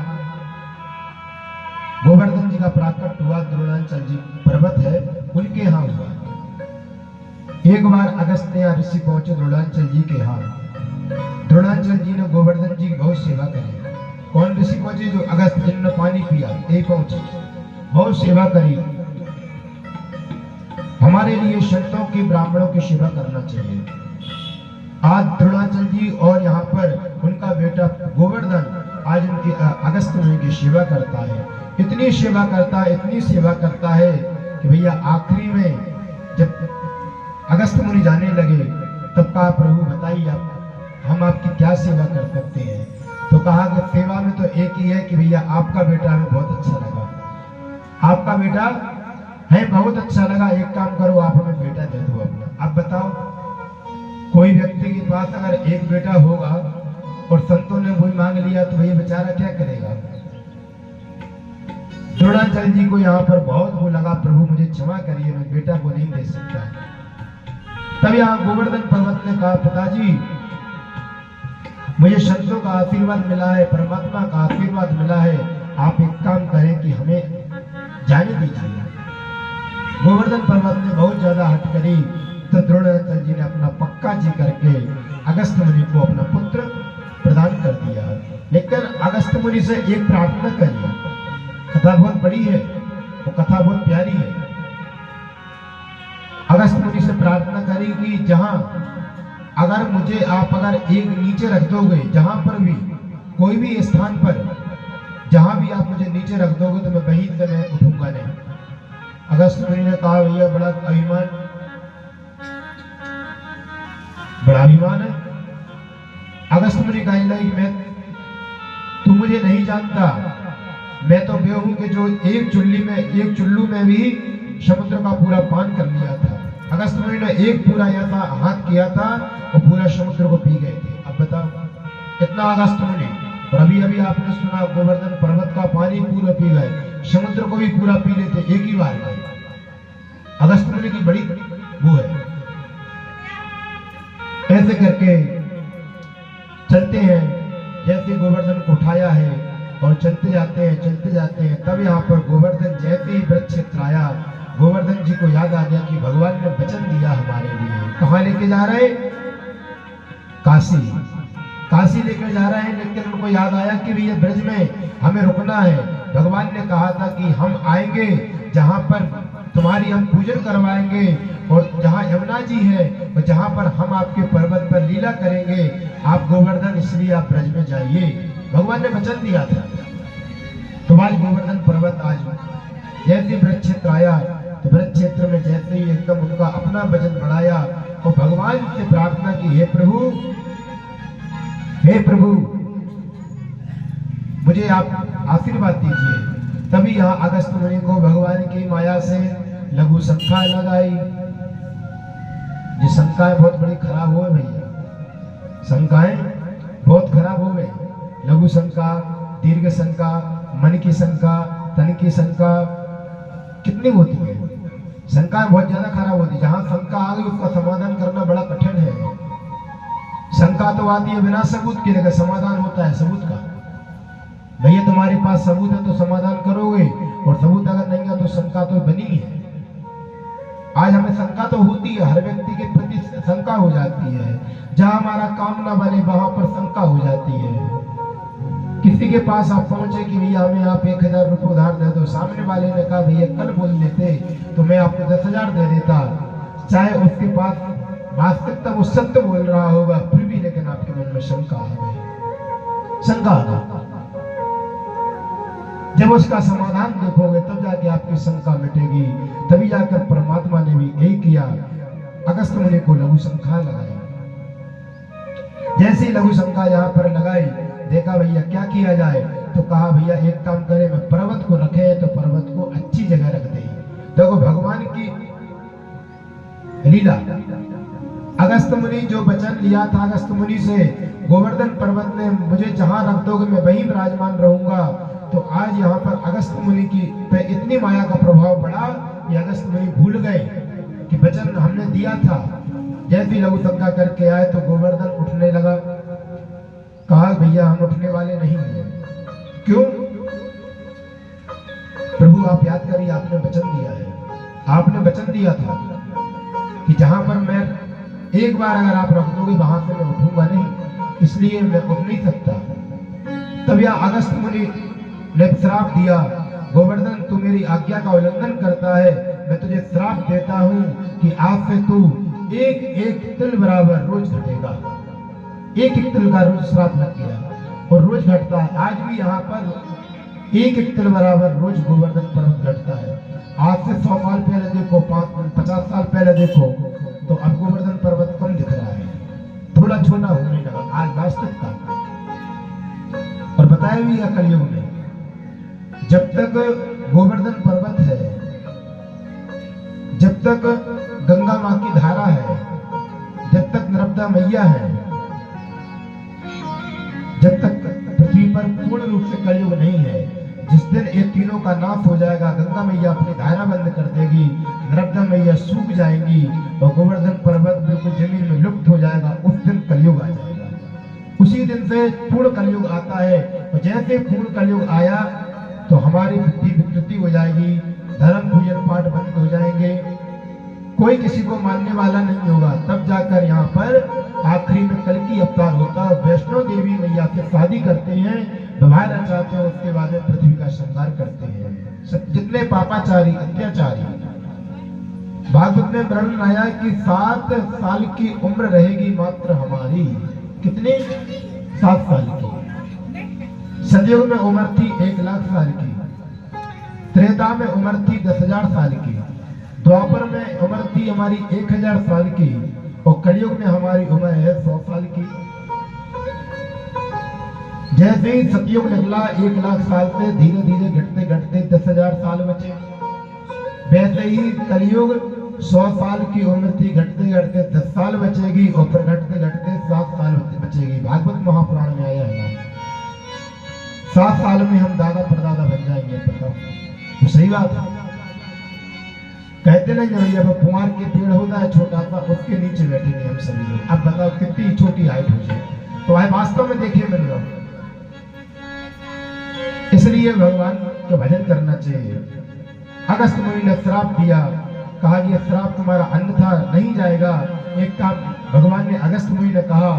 गोवर्धन जी जी का प्राकट हुआ द्रोणांचल जी पर्वत है उनके यहाँ हुआ। एक बार अगस्त या ऋषि पहुंचे द्रोणांचल जी के यहाँ। द्रोणांचल जी ने गोवर्धन जी की बहुत सेवा करी। कौन ऋषि पहुंचे? जो अगस्त जिन्होंने पानी पिया, यही पहुंचे, बहुत सेवा करी। हमारे लिए संतों की, ब्राह्मणों की सेवा करना चाहिए। आज द्रोणांचल जी और यहाँ पर उनका बेटा गोवर्धन आज उनकी अगस्त मुनि की सेवा करता है। इतनी सेवा करता है, इतनी सेवा करता है कि भैया आखिरी में जब अगस्त मुनि जाने लगे तब कहा, प्रभु बताइए आप, हम आपकी क्या सेवा कर सकते हैं? तो कहा कि सेवा में तो एक ही है कि भैया आपका बेटा हमें बहुत अच्छा लगा, आपका बेटा है बहुत अच्छा लगा, एक काम करो आप हमें बेटा दे दो अपना। अब बताओ, कोई व्यक्ति के पास अगर एक बेटा होगा और संतों ने वही मांग लिया तो ये बेचारा क्या करेगा? द्रोणांचल जी को यहाँ पर बहुत वो लगा, प्रभु मुझे क्षमा करिए, मैं बेटा को नहीं दे सकता। तब यहाँ गोवर्धन पर्वत ने कहा, पिताजी मुझे संतों का आशीर्वाद मिला है, परमात्मा का आशीर्वाद मिला है, आप एक काम करें कि हमें जाने दीजिए। गोवर्धन पर्वत ने बहुत ज्यादा हट करी तो द्रोणांचल जी ने अपना पक्का जी करके अगस्त मुनि को अपना पुत्र प्रदान कर दिया। लेकिन अगस्त मुनि से एक प्रार्थना करी, कथा बहुत बड़ी है, वो कथा बहुत प्यारी है। अगस्त मुनि से प्रार्थना करी कि जहां अगर मुझे आप अगर एक नीचे रख दोगे, जहां पर भी कोई भी स्थान पर जहां भी आप मुझे नीचे रख दोगे तो मैं वहीं से मैं उठूंगा नहीं। अगस्त मुनि ने कहा, भैया बड़ा अभिमान है। अगस्त मुनि कहने लगे, मैं तू मुझे नहीं जानता, मैं तो वे हूं कि जो एक चुल्लू में भी समुद्र का पूरा पान कर लिया था। अगस्त मुनि ने एक पूरा ऐसा हाथ किया था और पूरा समुद्र को पी गए थे। अब बताओ कितना अगस्त मुनि। और अभी अभी आपने सुना गोवर्धन पर्वत का पानी पूरा पी गए, समुद्र को भी पूरा पी लेते एक ही बार में। अगस्त मुनि की बड़ी वो है। ऐसे करके चलते हैं, जैसे गोवर्धन को उठाया है और चलते जाते हैं। तब यहाँ पर गोवर्धन जैसे ही वृक्ष क्षेत्र आया, गोवर्धन जी को याद आ गया कि भगवान ने वचन दिया हमारे लिए। कहाँ लेके जा रहे? काशी लेकर जा रहे हैं। लेकिन उनको याद आया कि भैया ब्रज में हमें रुकना है। भगवान ने कहा था कि हम आएंगे जहां पर तुम्हारी हम पूजन करवाएंगे और जहां यमुना जी है और जहां पर हम आपके पर्वत पर लीला करेंगे, आप गोवर्धन इसलिए आप ब्रज में जाइए। भगवान ने वचन दिया था। तो आज गोवर्धन पर्वत आज जैसे वृक्ष क्षेत्र आया तो वृक्ष क्षेत्र में जैसे ही एकदम उनका अपना वजन बढ़ाया और भगवान से प्रार्थना की, हे प्रभु मुझे आप आशीर्वाद दीजिए। तभी यहाँ अगस्त मुनि को भगवान की माया से लघु शंका लगाई। ये शंकाएं बहुत बड़ी खराब हो भैया, शंकाएं बहुत खराब हो गई। लघु शंका, दीर्घ शंका, मन की शंका, तन की शंका, कितनी होती है। शंकाएं बहुत ज्यादा खराब होती है। जहां शंका आ गई उसका समाधान करना बड़ा कठिन है। शंका तो आती है बिना सबूत के, लेकिन समाधान होता है सबूत का। भैया तुम्हारे पास सबूत है तो समाधान करोगे, और सबूत अगर नहीं है तो शंका तो बनी है। आज हमें शंका तो होती है, हर व्यक्ति के प्रति शंका हो जाती है। जहां हमारा काम ना बने वहां पर शंका हो जाती है। किसी के पास आप पहुंचे कि भैया हमें आप 1000 रुपये उधार दे दो, सामने वाले ने कहा भैया कल बोल लेते तो मैं आपको 10,000 दे देता। चाहे उसके पास वास्तविकता वो सत्य बोल रहा होगा फिर भी, लेकिन आपके मन में शंका आ गई। शंका आ गई, जब उसका समाधान देखोगे तब जाके आपकी शंका मिटेगी। तभी जाकर परमात्मा ने भी यही किया, अगस्त मुनि को लघु शंका लगाई। जैसे ही लघु शंका यहाँ पर लगाई, देखा भैया क्या किया जाए, तो कहा भैया एक काम करें, मैं पर्वत को रखे तो पर्वत को अच्छी जगह रख दे। देखो भगवान की लीला। अगस्त मुनि जो वचन लिया था अगस्त मुनि से, गोवर्धन पर्वत ने मुझे जहां रख दोगे मैं वहीं विराजमान रहूंगा। तो आज यहाँ पर अगस्त मुनि की पे इतनी माया का प्रभाव पड़ा कि अगस्त मुनि भूल गए कि वचन हमने दिया था। जैसे लघु शंका करके आए तो गोवर्धन उठने लगा। कहा भैया हम उठने वाले नहीं हैं। क्यों? प्रभु आप याद करिए, आपने वचन दिया है, आपने वचन दिया था कि जहां पर मैं एक बार अगर आप रख दोगे वहां से मैं उठूंगा नहीं, इसलिए मैं उठ नहीं सकता। तब यह अगस्त मुनि ने श्राप दिया, गोवर्धन तू मेरी आज्ञा का उल्लंघन करता है, मैं तुझे श्राप देता हूं कि आज से तू एक एक तिल बराबर रोज घटेगा। एक एक तिल का रोज श्राप लग गया और रोज घटता है। आज भी यहाँ पर एक एक तिल बराबर रोज गोवर्धन पर्वत घटता है। आज से 100 साल पहले देखो, 50 साल पहले देखो, तो अब गोवर्धन पर्वत कम दिख रहा है, थोड़ा छोटा होने लगा। आज वास्तविकता और बताया भी है कलयुग में, जब तक गोवर्धन पर्वत है, जब तक गंगा मां की धारा है, जब तक नर्मदा मैया है, जब तक पृथ्वी पर पूर्ण रूप से कलयुग नहीं है, जिस दिन ये तीनों का नाश हो जाएगा, गंगा मैया अपनी धारा बंद कर देगी, नर्मदा मैया सूख जाएंगी और गोवर्धन पर्वत बिल्कुल जमीन में लुप्त हो जाएगा, उस दिन कलयुग आ जाएगा। उसी दिन से पूर्ण कलयुग आता है और जैसे पूर्ण कलयुग आया तो हमारी बुद्धि विकृति हो जाएगी, धर्म पूजन पाठ बंद हो जाएंगे, कोई किसी को मानने वाला नहीं होगा। तब जाकर यहाँ पर आखिरी में कल की अवतार होता है, वैष्णो देवी मैया से शादी करते हैं, विवाह रचाते हैं, उसके बाद में पृथ्वी का संहार करते हैं। जितने पापाचारी अत्याचारी, भागवत में वर्णन आया कि 7 साल की उम्र रहेगी मात्र हमारी। कितनी? 7 साल की। सतयुग में उम्र थी 1 लाख साल की, त्रेता में उम्र थी 10,000 साल की, द्वापर में उम्र थी हमारी 1,000 साल की और कलयुग में हमारी उम्र है 100 साल की। जैसे ही सतयुग निकला 1 लाख साल से धीरे धीरे घटते घटते 10,000 साल बचे, वैसे ही कलयुग 100 साल की उम्र थी, घटते घटते 10 साल बचेगी और फिर घटते घटते 7 साल बचेगी। भागवत महापुराण में आया है 7 साल में हम दादा परदादा बन जाएंगे। बताओ, तो सही बात है। कहते नहीं भैया कुमार के पेड़ होता है छोटा सा, उसके नीचे बैठेंगे हम सभी लोग। अब बताओ कितनी छोटी हाइट हो जाए, तो भाई वास्तव में देखिए मिल रहा। इसलिए भगवान का भजन करना चाहिए। अगस्त मुनि ने श्राप दिया, कहा कि श्राप तुम्हारा अन्यथा नहीं जाएगा। एक काम भगवान ने अगस्त मुनि ने कहा,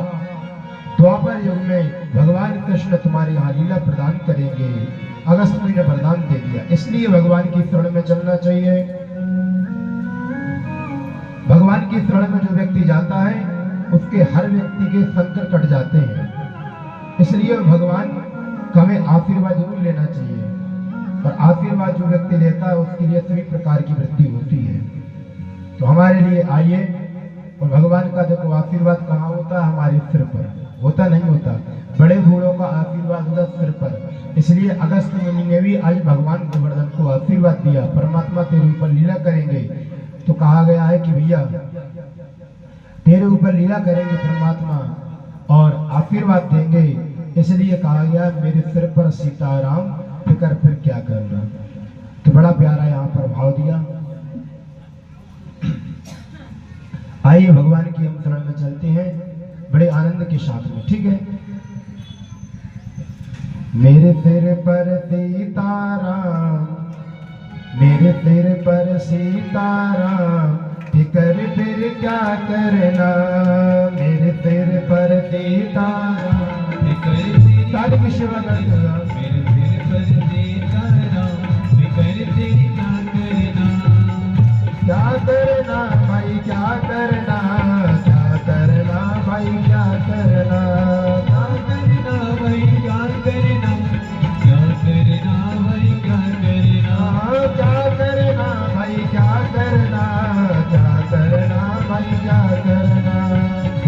द्वापर युग में भगवान कृष्ण तुम्हारे यहाँ लीला प्रदान करेंगे। अगस्त मुनि ने वरदान दे दिया। इसलिए भगवान की शरण में चलना चाहिए। भगवान की शरण में जो व्यक्ति जाता है उसके हर व्यक्ति के संकट कट जाते हैं। इसलिए भगवान का हमें आशीर्वाद जरूर लेना चाहिए और आशीर्वाद जो व्यक्ति लेता है उसके लिए सभी प्रकार की वृद्धि होती है। तो हमारे लिए आइए, और भगवान का देखो आशीर्वाद कहाँ होता है? हमारे सिर पर होता, नहीं होता। बड़े बूढ़ों का आशीर्वाद होता सिर पर। इसलिए अगस्त मुनि ने भी आज भगवान गोवर्धन को आशीर्वाद दिया, परमात्मा तेरे ऊपर लीला करेंगे। तो कहा गया है कि भैया तेरे ऊपर लीला करेंगे परमात्मा और आशीर्वाद देंगे। इसलिए कहा गया मेरे सिर पर सीताराम, फिकर फिर क्या करना। तो बड़ा प्यारा यहाँ पर भाव दिया। आइए भगवान की हम शरण में चलते हैं बड़े आनंद के साथ में, ठीक है। मेरे सिर पर सीताराम, मेरे सिर पर सीताराम, फिकर फिर क्या करना। मेरे सिर पर सीताराम, फिकर सीता की सेवा करना। मेरे सिर पर सीताराम, फिकर फिर क्या करना। क्या करना भाई क्या करना, क्या करना भाई क्या करना, क्या करना भाई क्या करना, क्या करना भाई क्या करना, क्या करना भाई क्या करना, क्या करना भाई क्या करना,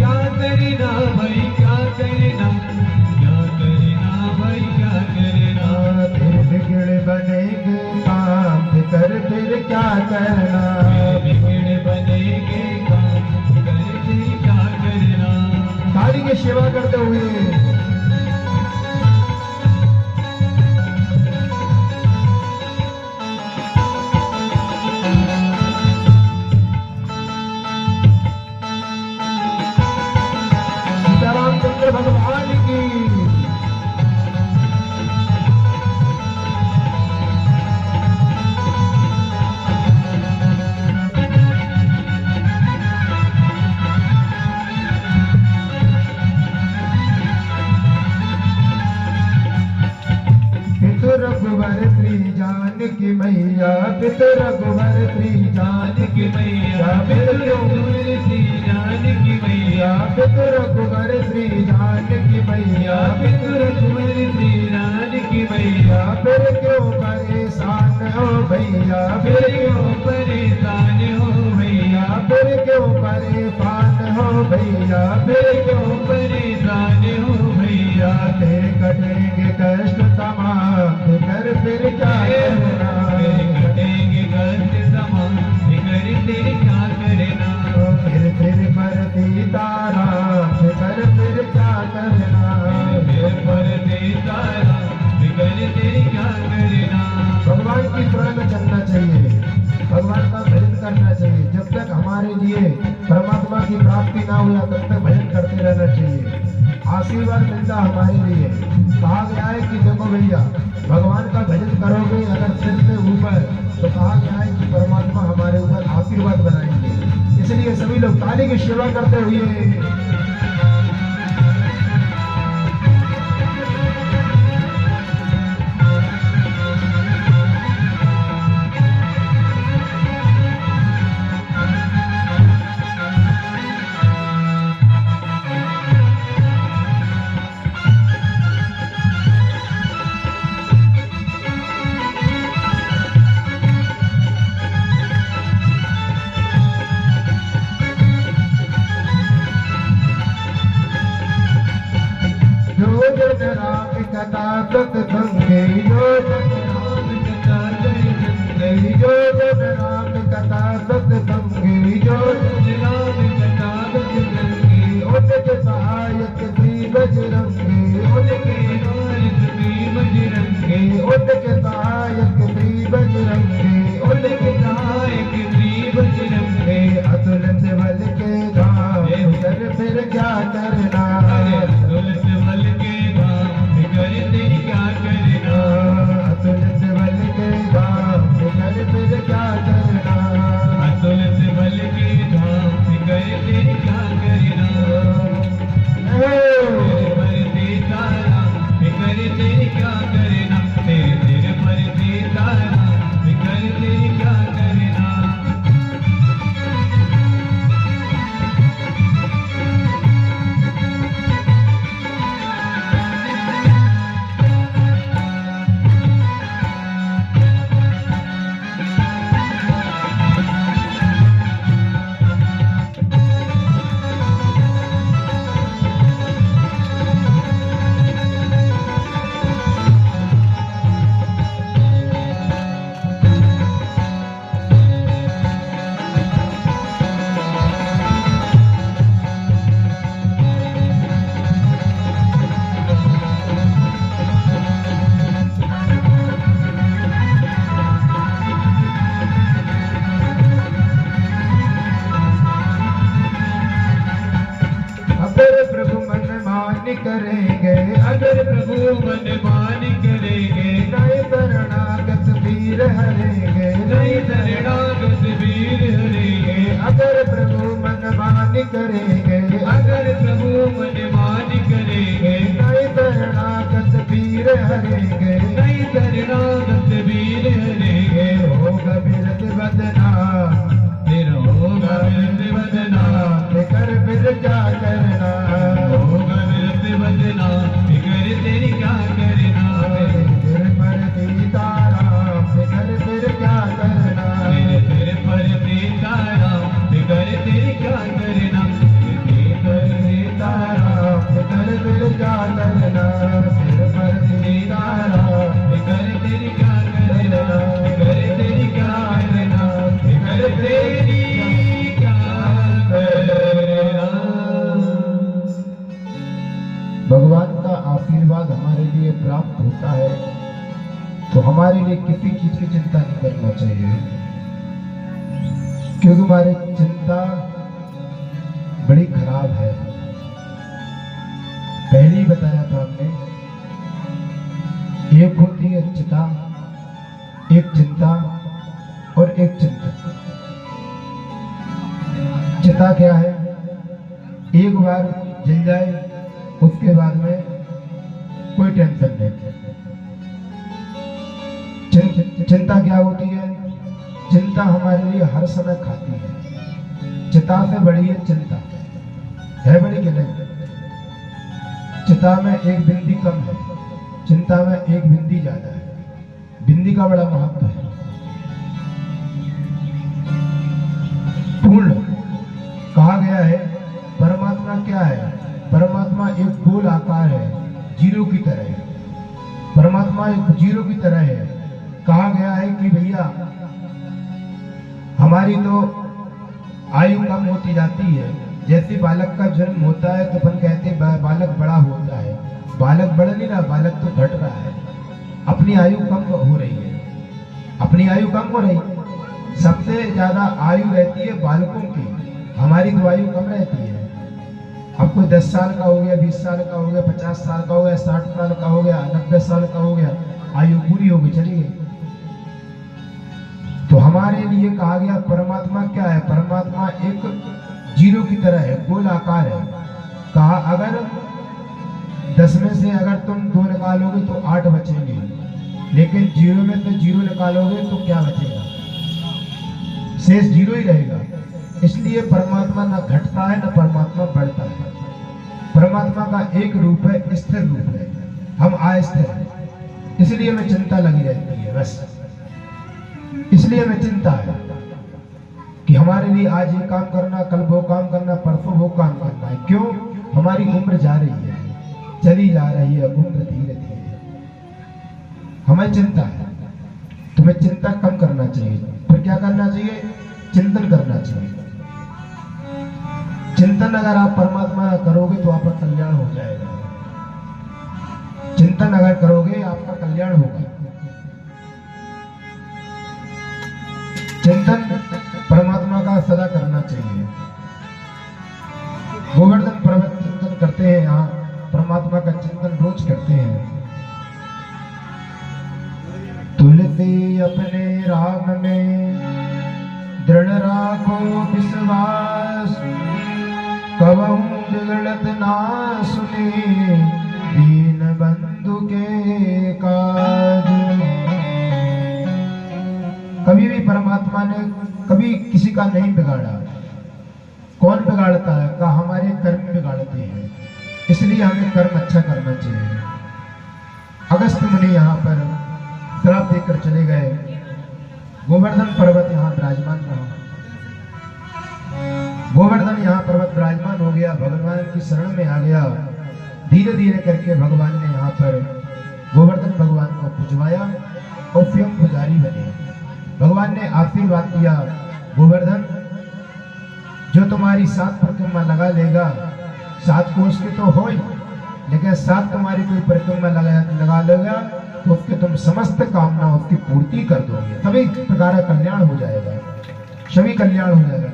क्या करना भाई क्या करना, क्या करना भाई क्या करना। फिर बिगड़ बनेगे काम, फिकर फिर क्या करना। बिगड़ बनेगे काम, फिकर फिर क्या करना। सारी की सेवा करते हुए सीतारामचंद्र भगवान की। जानकी मैया पित रघुवर श्री जानकी मैया पित रघुवर श्री जानकी मैया पित रघुवर श्री जानकी मैया पित रघुवर श्री जानकी मैया फिर क्यों परेशान हो भैया फिर क्यों परेशान हो भैया फिर क्यों परेशान हो भैया फिर क्यों परेशान हो भैया ते कटेंगे कष्ट तमाम फिर क्या करना कटेंगे कष्ट तमाम फिर क्या करना फिर पर सीताराम फिर क्या करना फिर पर सीताराम फिर क्या करना। भगवान की शरण में चलना चाहिए, भगवान का भजन करना चाहिए। जब तक हमारे लिए परमात्मा की प्राप्ति ना हुआ तब तक भजन करते रहना चाहिए। आशीर्वाद मिलता हमारे लिए। कहा गया है कि देखो भैया भगवान का भजन करोगे अगर सिर से ऊपर तो कहा गया है कि परमात्मा हमारे ऊपर आशीर्वाद बनाएंगे। इसलिए सभी लोग ताली की सेवा करते हुए कथा सत्संगे जो जन राम कथा जय जो जन राम कथा सत्संगे जो जन राम कथा सत्संगे उनके सहायक श्री बजरंगे उनके सहायक श्री बजरंगे उनके सहायक श्री बजरंगे उनके सहायक श्री बजरंगे अतुलित बल के धाम फिर क्या करना अतुलित बल के फिर क्या करना अतुलित बल के धाम फिर क्या करना अतुलित बल के धाम फिर क्या करना पर सीताराम फिर क्या करना तेरे पर सीताराम फिर क्या करना। करेंगे अगर प्रभु मनमानी करेंगे नए शरणागत वीर हरेंगे नए शरणागत वीर हरेंगे अगर प्रभु मनमानी करेंगे अगर प्रभु मनमानी करेंगे नए शरणागत वीर हरेंगे नए शरणागत वीर हरेंगे होगा बिरद बदनाम फिर होगा बिरद बदनाम फिर क्या करना होगा बदना फिकर तेरी क्या करना फिर पर सीताराम फिर क्या करना फिर पर सीताराम फिकर तेरी क्या करना फिर सीताराम फिर क्या करना फिर पर सीताराम फिकर तेरी क्या करना फिकर तेरी क्या करना फिकर तेरी क्या करना। भगवान का आशीर्वाद हमारे लिए प्राप्त होता है तो हमारे लिए किसी चीज की चिंता नहीं करना चाहिए, क्योंकि हमारी चिंता बड़ी खराब है। पहले ही बताया था हमने, एक होती है चिता, एक चिंता और एक चिंतन। चिता क्या है? एक बार जल जाए उसके बाद में कोई टेंशन नहीं। चिंता क्या होती है? चिंता हमारे लिए हर समय खाती है। चिता से बड़ी है चिंता, है बड़ी कि नहीं? चिता में एक बिंदी कम है, चिंता में एक बिंदी ज्यादा है। बिंदी का बड़ा महत्व है। पूर्ण कहा गया है। परमात्मा क्या है? परमात्मा एक गोल आकार है, जीरो की तरह है। परमात्मा एक जीरो की तरह है। कहा गया है कि भैया हमारी तो आयु कम होती जाती है। जैसे बालक का जन्म होता है तो अपन कहते हैं बालक बड़ा होता है। बालक बढ़ नहीं रहा, बालक तो घट रहा है। अपनी आयु कम हो रही है, अपनी आयु कम हो रही है। सबसे ज्यादा आयु रहती है बालकों की, हमारी तो आयु कम रहती है। अब कोई 10 साल का हो गया, 20 साल का हो गया, 50 साल का हो गया, 60 साल का हो गया, 90 साल का हो गया, आयु पूरी हो गई, चली गई। तो हमारे लिए कहा गया परमात्मा क्या है? परमात्मा एक जीरो की तरह है, गोल आकार है। कहा अगर 10 में से अगर तुम 2 निकालोगे तो 8 बचेंगे, लेकिन जीरो में से जीरो निकालोगे तो क्या बचेगा? शेष जीरो ही रहेगा। इसलिए परमात्मा न घटता है न परमात्मा बढ़ता है। परमात्मा का एक रूप है, स्थिर रूप है, हम अस्थिर हैं। इसलिए हमें चिंता लगी रहती है, बस इसलिए हमें चिंता है कि हमारे लिए आज ये काम करना, कल वो काम करना, परसों वो काम करना है। क्यों? हमारी उम्र जा रही है, चली जा रही है उम्र धीरे धीरे, हमें चिंता है। तुम्हें चिंता कम करना चाहिए। फिर क्या करना चाहिए? चिंतन करना चाहिए। चिंतन अगर आप परमात्मा करोगे तो आपका कल्याण हो जाएगा। चिंतन अगर करोगे आपका कल्याण होगा। चिंतन परमात्मा का सदा करना चाहिए। गोवर्धन पर्वत चिंतन करते हैं, यहाँ परमात्मा का चिंतन रोज करते हैं। तुलसी अपने राम में दृढ़ राखो विश्वास, कबहू बिगड़त ना सुने दीन बंधु के काज। कभी भी परमात्मा ने कभी किसी का नहीं बिगाड़ा। कौन बिगाड़ता है? का हमारे कर्म बिगाड़ते हैं। इसलिए हमें कर्म अच्छा करना चाहिए। अगस्त मुनि यहाँ पर श्राप देकर चले गए। गोवर्धन पर्वत यहाँ विराजमान रहा। गोवर्धन यहाँ पर्वत विराजमान हो गया, भगवान की शरण में आ गया। धीरे धीरे करके भगवान ने यहाँ पर गोवर्धन भगवान को पुजवाया और स्वयं पुजारी बने। भगवान ने आशीर्वाद दिया, गोवर्धन जो तुम्हारी 7 परिक्रमा लगा लेगा, 7 कोष के तो हो ही, लेकिन 7 तुम्हारी कोई परिक्रमा लगा लेगा तो उसके तुम समस्त कामना उसकी पूर्ति कर दोगे। सभी प्रकार का कल्याण हो जाएगा, सभी कल्याण हो जाएगा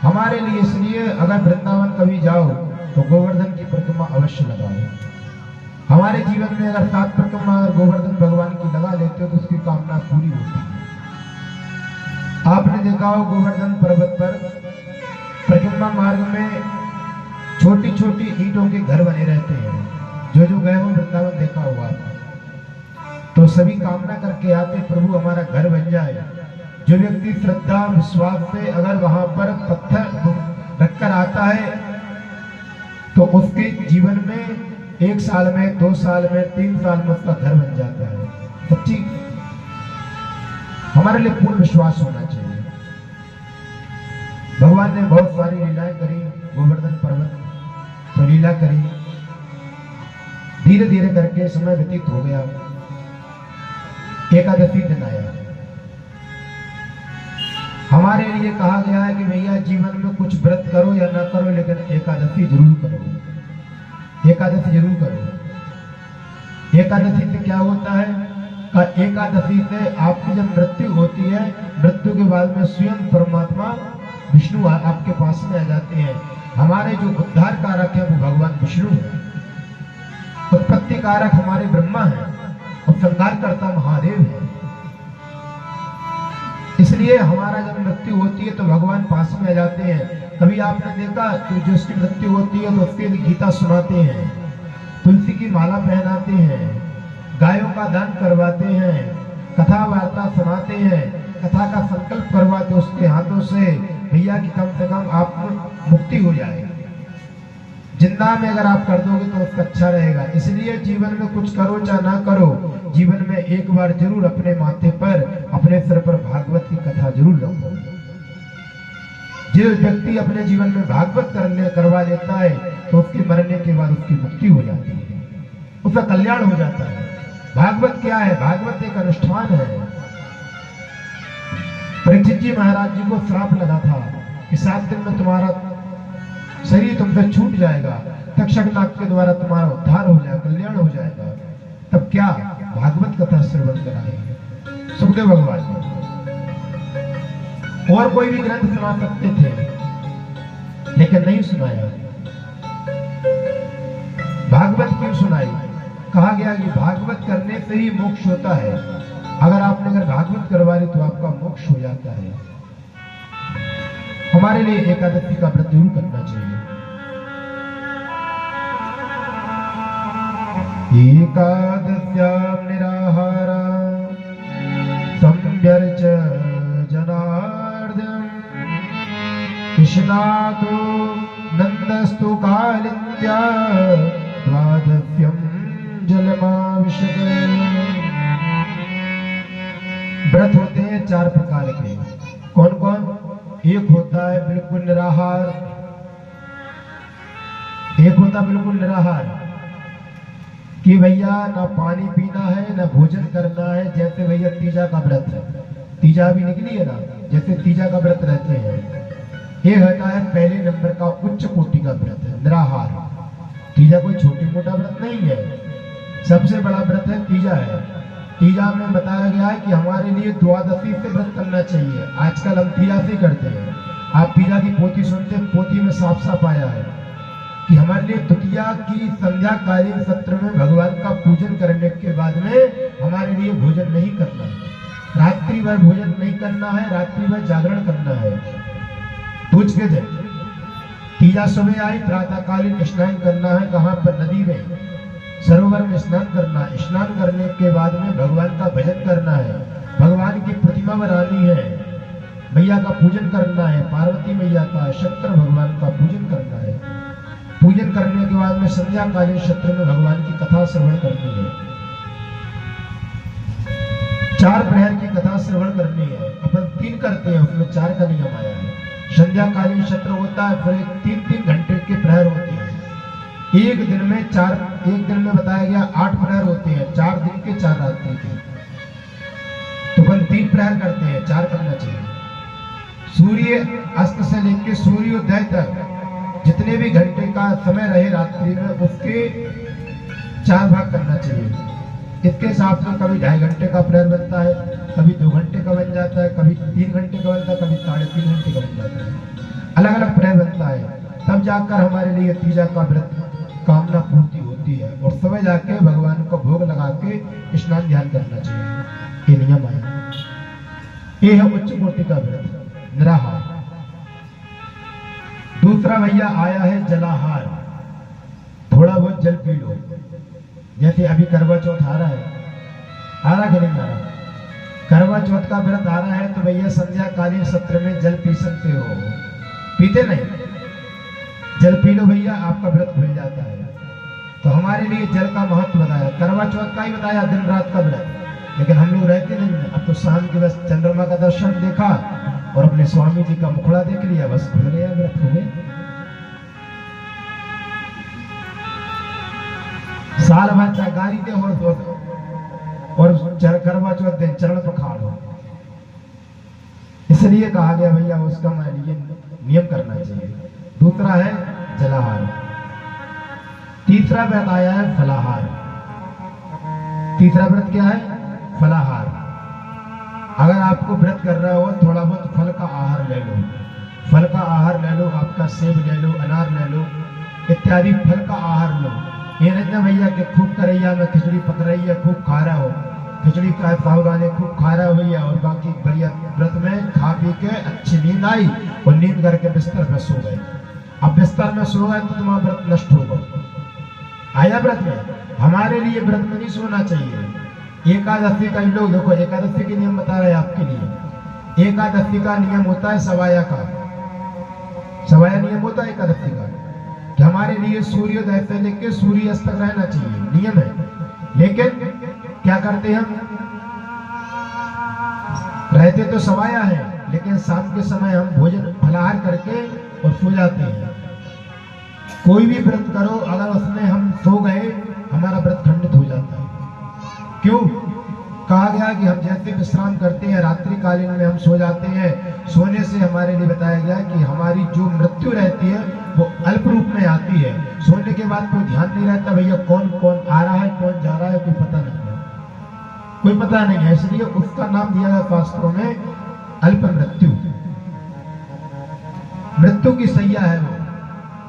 हमारे लिए। इसलिए अगर वृंदावन कभी जाओ तो गोवर्धन की परिक्रमा अवश्य लगाओ। हमारे जीवन में अगर 7 परिक्रमा अगर गोवर्धन भगवान की लगा लेते हो तो उसकी कामना पूरी होती है। आपने देखा हो गोवर्धन पर्वत पर परिक्रमा मार्ग में छोटी छोटी ईंटों के घर बने रहते हैं। जो गए हो वृंदावन देखा होगा तो सभी कामना करके आते, प्रभु हमारा घर बन जाए। जो व्यक्ति श्रद्धा विश्वास से अगर वहां पर पत्थर रखकर आता है तो उसके जीवन में 1 साल में, 2 साल में, 3 साल में उसका घर बन जाता है। सच्ची हमारे लिए पूर्ण विश्वास होना चाहिए। भगवान ने बहुत सारी लीलाएं करी, गोवर्धन पर्वत पर लीला करी। धीरे धीरे करके समय व्यतीत हो गया। एकादशी दिन आया। हमारे लिए कहा गया है कि भैया जीवन में कुछ व्रत करो या ना करो, लेकिन एकादशी जरूर करो, एकादशी जरूर करो। एकादशी से क्या होता है? का एकादशी से आपकी जब मृत्यु होती है, मृत्यु के बाद में स्वयं परमात्मा विष्णु आपके पास में आ जाते हैं। हमारे जो उद्धार कारक है वो भगवान विष्णु है, उत्पत्ति कारक हमारे ब्रह्मा है और संहार करता महादेव है। इसलिए हमारा जब मृत्यु होती है तो भगवान पास में आ जाते हैं। कभी आपने देखा कि जो उसकी मृत्यु होती है तो उसके लिए गीता सुनाते हैं, तुलसी की माला पहनाते हैं, गायों का दान करवाते हैं, कथा वार्ता सुनाते हैं, कथा का संकल्प करवाते उसके हाथों से, भैया कि कम से कम आपको मुक्ति हो जाएगी। जिंदा में अगर आप कर दोगे तो उसका अच्छा रहेगा। इसलिए जीवन में कुछ करो चाहे ना करो, जीवन में एक बार जरूर अपने माथे पर, अपने सिर पर भागवत की कथा जरूर रखो। जो व्यक्ति अपने जीवन में भागवत करवा लेता है तो उसके मरने के बाद उसकी मुक्ति हो जाती है, उसका कल्याण हो जाता है। भागवत क्या है? भागवत एक अनुष्ठान है। परीक्षित जी महाराज जी को श्राप लगा था कि 7 दिन में तुम्हारा शरीर तुमसे छूट जाएगा, तक्षक नाग के द्वारा तुम्हारा उद्धार हो जाएगा, कल्याण हो जाएगा। तब क्या भागवत कथा श्रवण कराएंगे सुखदेव भगवान। और कोई भी ग्रंथ सुना सकते थे लेकिन नहीं सुनाया। भागवत क्यों सुनाई? कहा गया कि भागवत करने से ही मोक्ष होता है। अगर भागवत करवा ली तो आपका मोक्ष हो जाता है। हमारे लिए एकादशी का व्रत जरूर करना चाहिए। एकादश्यां निराहारा संव्यर्च जनार्दन कृष्णातो नंदस्तु कालित्या द्वादश्यं जलमाविशत। व्रत होते हैं 4 प्रकार के। कौन कौन? एक होता है बिल्कुल निराहार, एक होता बिल्कुल निराहार कि भैया ना पानी पीना है ना भोजन करना है। जैसे भैया तीजा का व्रत है, तीजा भी निकली है ना, जैसे तीजा का व्रत रहते हैं। ये होता है पहले नंबर का उच्च कोटि का व्रत है, निराहार। तीजा कोई छोटी मोटा व्रत नहीं है, सबसे बड़ा व्रत है तीजा है। तीजा में बताया गया है कि हमारे लिए द्वादशी से व्रत करना चाहिए। आजकल हम तीजा से करते हैं। आप तीजा की पोथी सुनते, पोथी में साफ साफ आया है कि हमारे लिए द्वितीया की संध्याकालीन सत्र में भगवान का पूजन करने के बाद में हमारे लिए भोजन नहीं करना है, रात्रि भर भोजन नहीं करना है, रात्रि भर जागरण करना है। पूछ के दिन तीजा सुबह आई, प्रातःकालीन स्नान करना है। कहाँ पर? नदी में, सरोवर में स्नान करना है। स्नान करने के बाद में भगवान का भजन करना है, भगवान की प्रतिमा बनानी है, मैया का पूजन करना है, पार्वती मैया का, शंकर भगवान का पूजन करना है। पूजन करने के बाद में संध्याकालीन सत्र में भगवान की कथा श्रवण करनी है। 4 प्रहर की कथा श्रवण करनी है। अपन 3 करते हैं, उसमें 4 का नियम आया है। संध्याकालीन सत्र होता है, फिर 3-3 घंटे के प्रहर होते हैं। एक दिन में बताया गया 8 प्रहर होते हैं, 4 दिन के 4 रात्रि के। तो अपन 3 प्रहर करते हैं, 4 करना चाहिए। सूर्य अस्त से लेकर सूर्योदय तक जितने भी घंटे का समय रहे रात्रि में, उसके 4 भाग करना चाहिए। इसके हिसाब से कभी 2.5 घंटे का प्रहर बनता है, कभी 2 घंटे का बन जाता है, कभी 3 घंटे का बनता है, कभी 3.5 घंटे का बन जाता है। अलग अलग प्रहर बनता है। तब जाकर हमारे लिए तीजा का व्रत कामना पूर्ति होती है। और सुबह जाके भगवान को भोग लगा के स्नान ध्यान करना चाहिए। ये नियम है। ये है उच्च कोटि का व्रत, निराहार। दूसरा भैया आया है जलाहार। थोड़ा बहुत जल पी लो। जैसे अभी करवा चौथ आ रहा है, आ रहा कि नहीं आ रहा? करवा चौथ का व्रत आ रहा है तो भैया संध्याकालीन सत्र में जल पी सकते हो। पीते नहीं? जल पी लो भैया, आपका व्रत खुल जाता है। तो हमारे लिए जल का महत्व बताया, करवा चौथ का ही बताया, दिन रात का व्रत। लेकिन हम लोग रहते नहीं हैं। अब तो शाम के बस चंद्रमा का दर्शन देखा और अपने स्वामी जी का मुखड़ा देख लिया, बस खुल गया, व्रत हो गया। साल भर चागारी दे और करवा चौथ दिन चरण पखाड़ो। इसलिए कहा गया भैया उसका नियम करना चाहिए। दूसरा है जलाहार। तीसरा व्रत आया है फलाहार। तीसरा व्रत क्या है? फलाहार। अगर आपको व्रत कर रहा हो, थोड़ा बहुत फल का आहार ले लो। फल का आहार ले लो, आपका सेब ले लो, अनार ले लो, इत्यादि फल का आहार लो। ये नहीं ना भैया कि खूब करैया में खिचड़ी पक रही है, खूब खा रहा हो, खिचड़ी का साहुराने खूब खा रहा हो भैया, और बाकी बढ़िया व्रत में खा पी के अच्छी नींद आई और नींद करके बिस्तर में सो गए। अब बिस्तर में सो गए तो तुम्हारा व्रत नष्ट होगा। आया व्रत में? हमारे लिए व्रत में नहीं सोना चाहिए। एकादशी का लोग देखो, एकादशी के नियम बता रहे हैं आपके लिए। एकादशी का नियम होता है सवाया का, सवाया नियम होता है एकादशी का कि हमारे लिए सूर्योदय से लेकर सूर्यास्त तक रहना चाहिए, नियम है। लेकिन क्या करते हम, रहते तो सवाया है लेकिन शाम के समय हम भोजन फलाहार करके और सो जाते हैं। कोई भी व्रत करो, अगर उसमें हम सो गए हमारा व्रत खंडित हो जाता है। क्यों? कहा गया कि हम जैसे विश्राम करते हैं रात्रि कालीन में हम सो जाते हैं, सोने से हमारे लिए बताया गया कि हमारी जो मृत्यु रहती है वो अल्प रूप में आती है। सोने के बाद कोई ध्यान नहीं रहता भैया कौन कौन आ रहा है कौन जा रहा है, कोई पता नहीं है, कोई पता नहीं है। इसलिए उसका नाम दिया गया शास्त्रों में अल्प मृत्यु। मृत्यु की सैया है वो,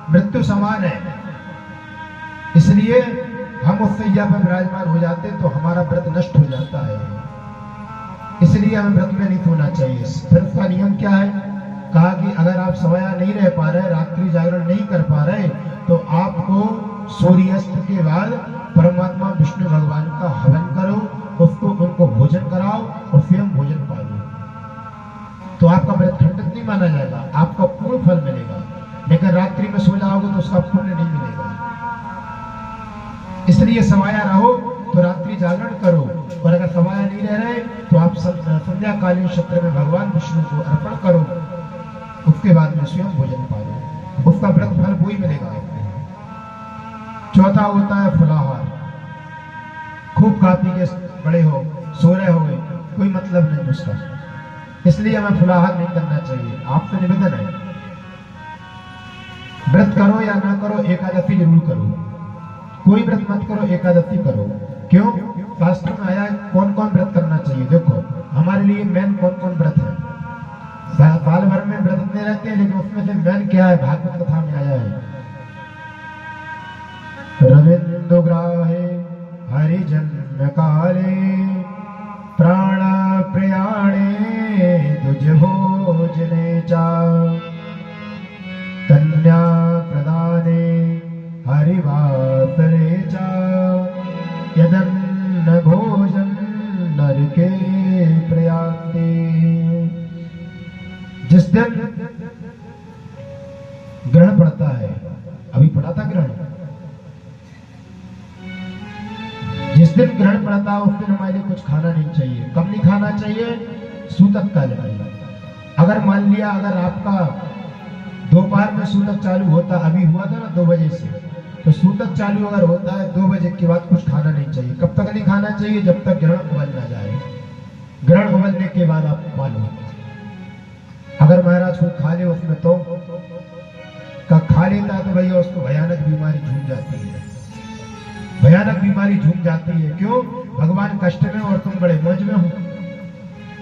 मृत्यु समान है। इसलिए हम उस सैया पर विराजमान हो जाते तो हमारा व्रत नष्ट हो जाता है। इसलिए हमें व्रत में नहीं सोना चाहिए। फिर उसका नियम क्या है? कहा कि अगर आप सवाया नहीं रह पा रहे, रात्रि जागरण नहीं कर पा रहे, तो आपको सूर्यास्त के बाद परमात्मा विष्णु भगवान का हवन करो, उसको उनको भोजन कराओ और स्वयं भोजन पालो, तो आपका व्रत खंडित नहीं माना जाएगा, आपका पूर्ण फल मिलेगा। लेकिन रात्रि में सो जाओगे तो उसका पुण्य नहीं मिलेगा। इसलिए सवाया रहो तो रात्रि जागरण करो, और अगर सवाया नहीं रह रहे तो आप संध्या कालीन सत्र में भगवान विष्णु को अर्पण करो, उसके बाद में स्वयं भोजन पालो, उसका व्रत फल वही मिलेगा आपको। चौथा होता है फलाहार। खूब खा पी के बड़े हो, सो रहे हो, कोई मतलब नहीं उसका, इसलिए हमें फलाहार नहीं करना चाहिए। आपसे निवेदन है, व्रत करो या ना करो एकादशी जरूर करो, कोई व्रत मत करो, एकादशी करो। क्यों? शास्त्र में आया कौन कौन व्रत करना चाहिए। देखो हमारे लिए मेन कौन कौन व्रत है, साल भर में व्रत इतने रहते हैं, लेकिन उसमें से मेन क्या है? भागवत कथा में आया है, रविंद्र ग्राहे हरि जन्म काले प्राण प्रयाणे तुझ भोजने चा कन्या प्रदाने हरिवासरे चा यदन्न भोजन नरके प्रयाते। जिस दिन ग्रहण पड़ता है, अभी पड़ा था ग्रहण, जिस दिन ग्रहण पड़ता है उस दिन हमारे लिए कुछ खाना नहीं चाहिए। कब नहीं खाना चाहिए? सूतक काल में। अगर मान लिया अगर आपका दोपहर में सूतक चालू होता, अभी हुआ था ना 2 बजे से, तो सूतक चालू अगर होता है 2 बजे के बाद कुछ खाना नहीं चाहिए। कब तक नहीं खाना चाहिए? जब तक ग्रहण उबल ना जाए। ग्रहण उबलने के बाद आप पालो। अगर महाराज को खा ले उसमें तो खा लेता है तो भैया उसको भयानक बीमारी झूम जाती है, भयानक बीमारी झूम जाती है। क्यों? भगवान कष्ट में और तुम बड़े मौज में हो,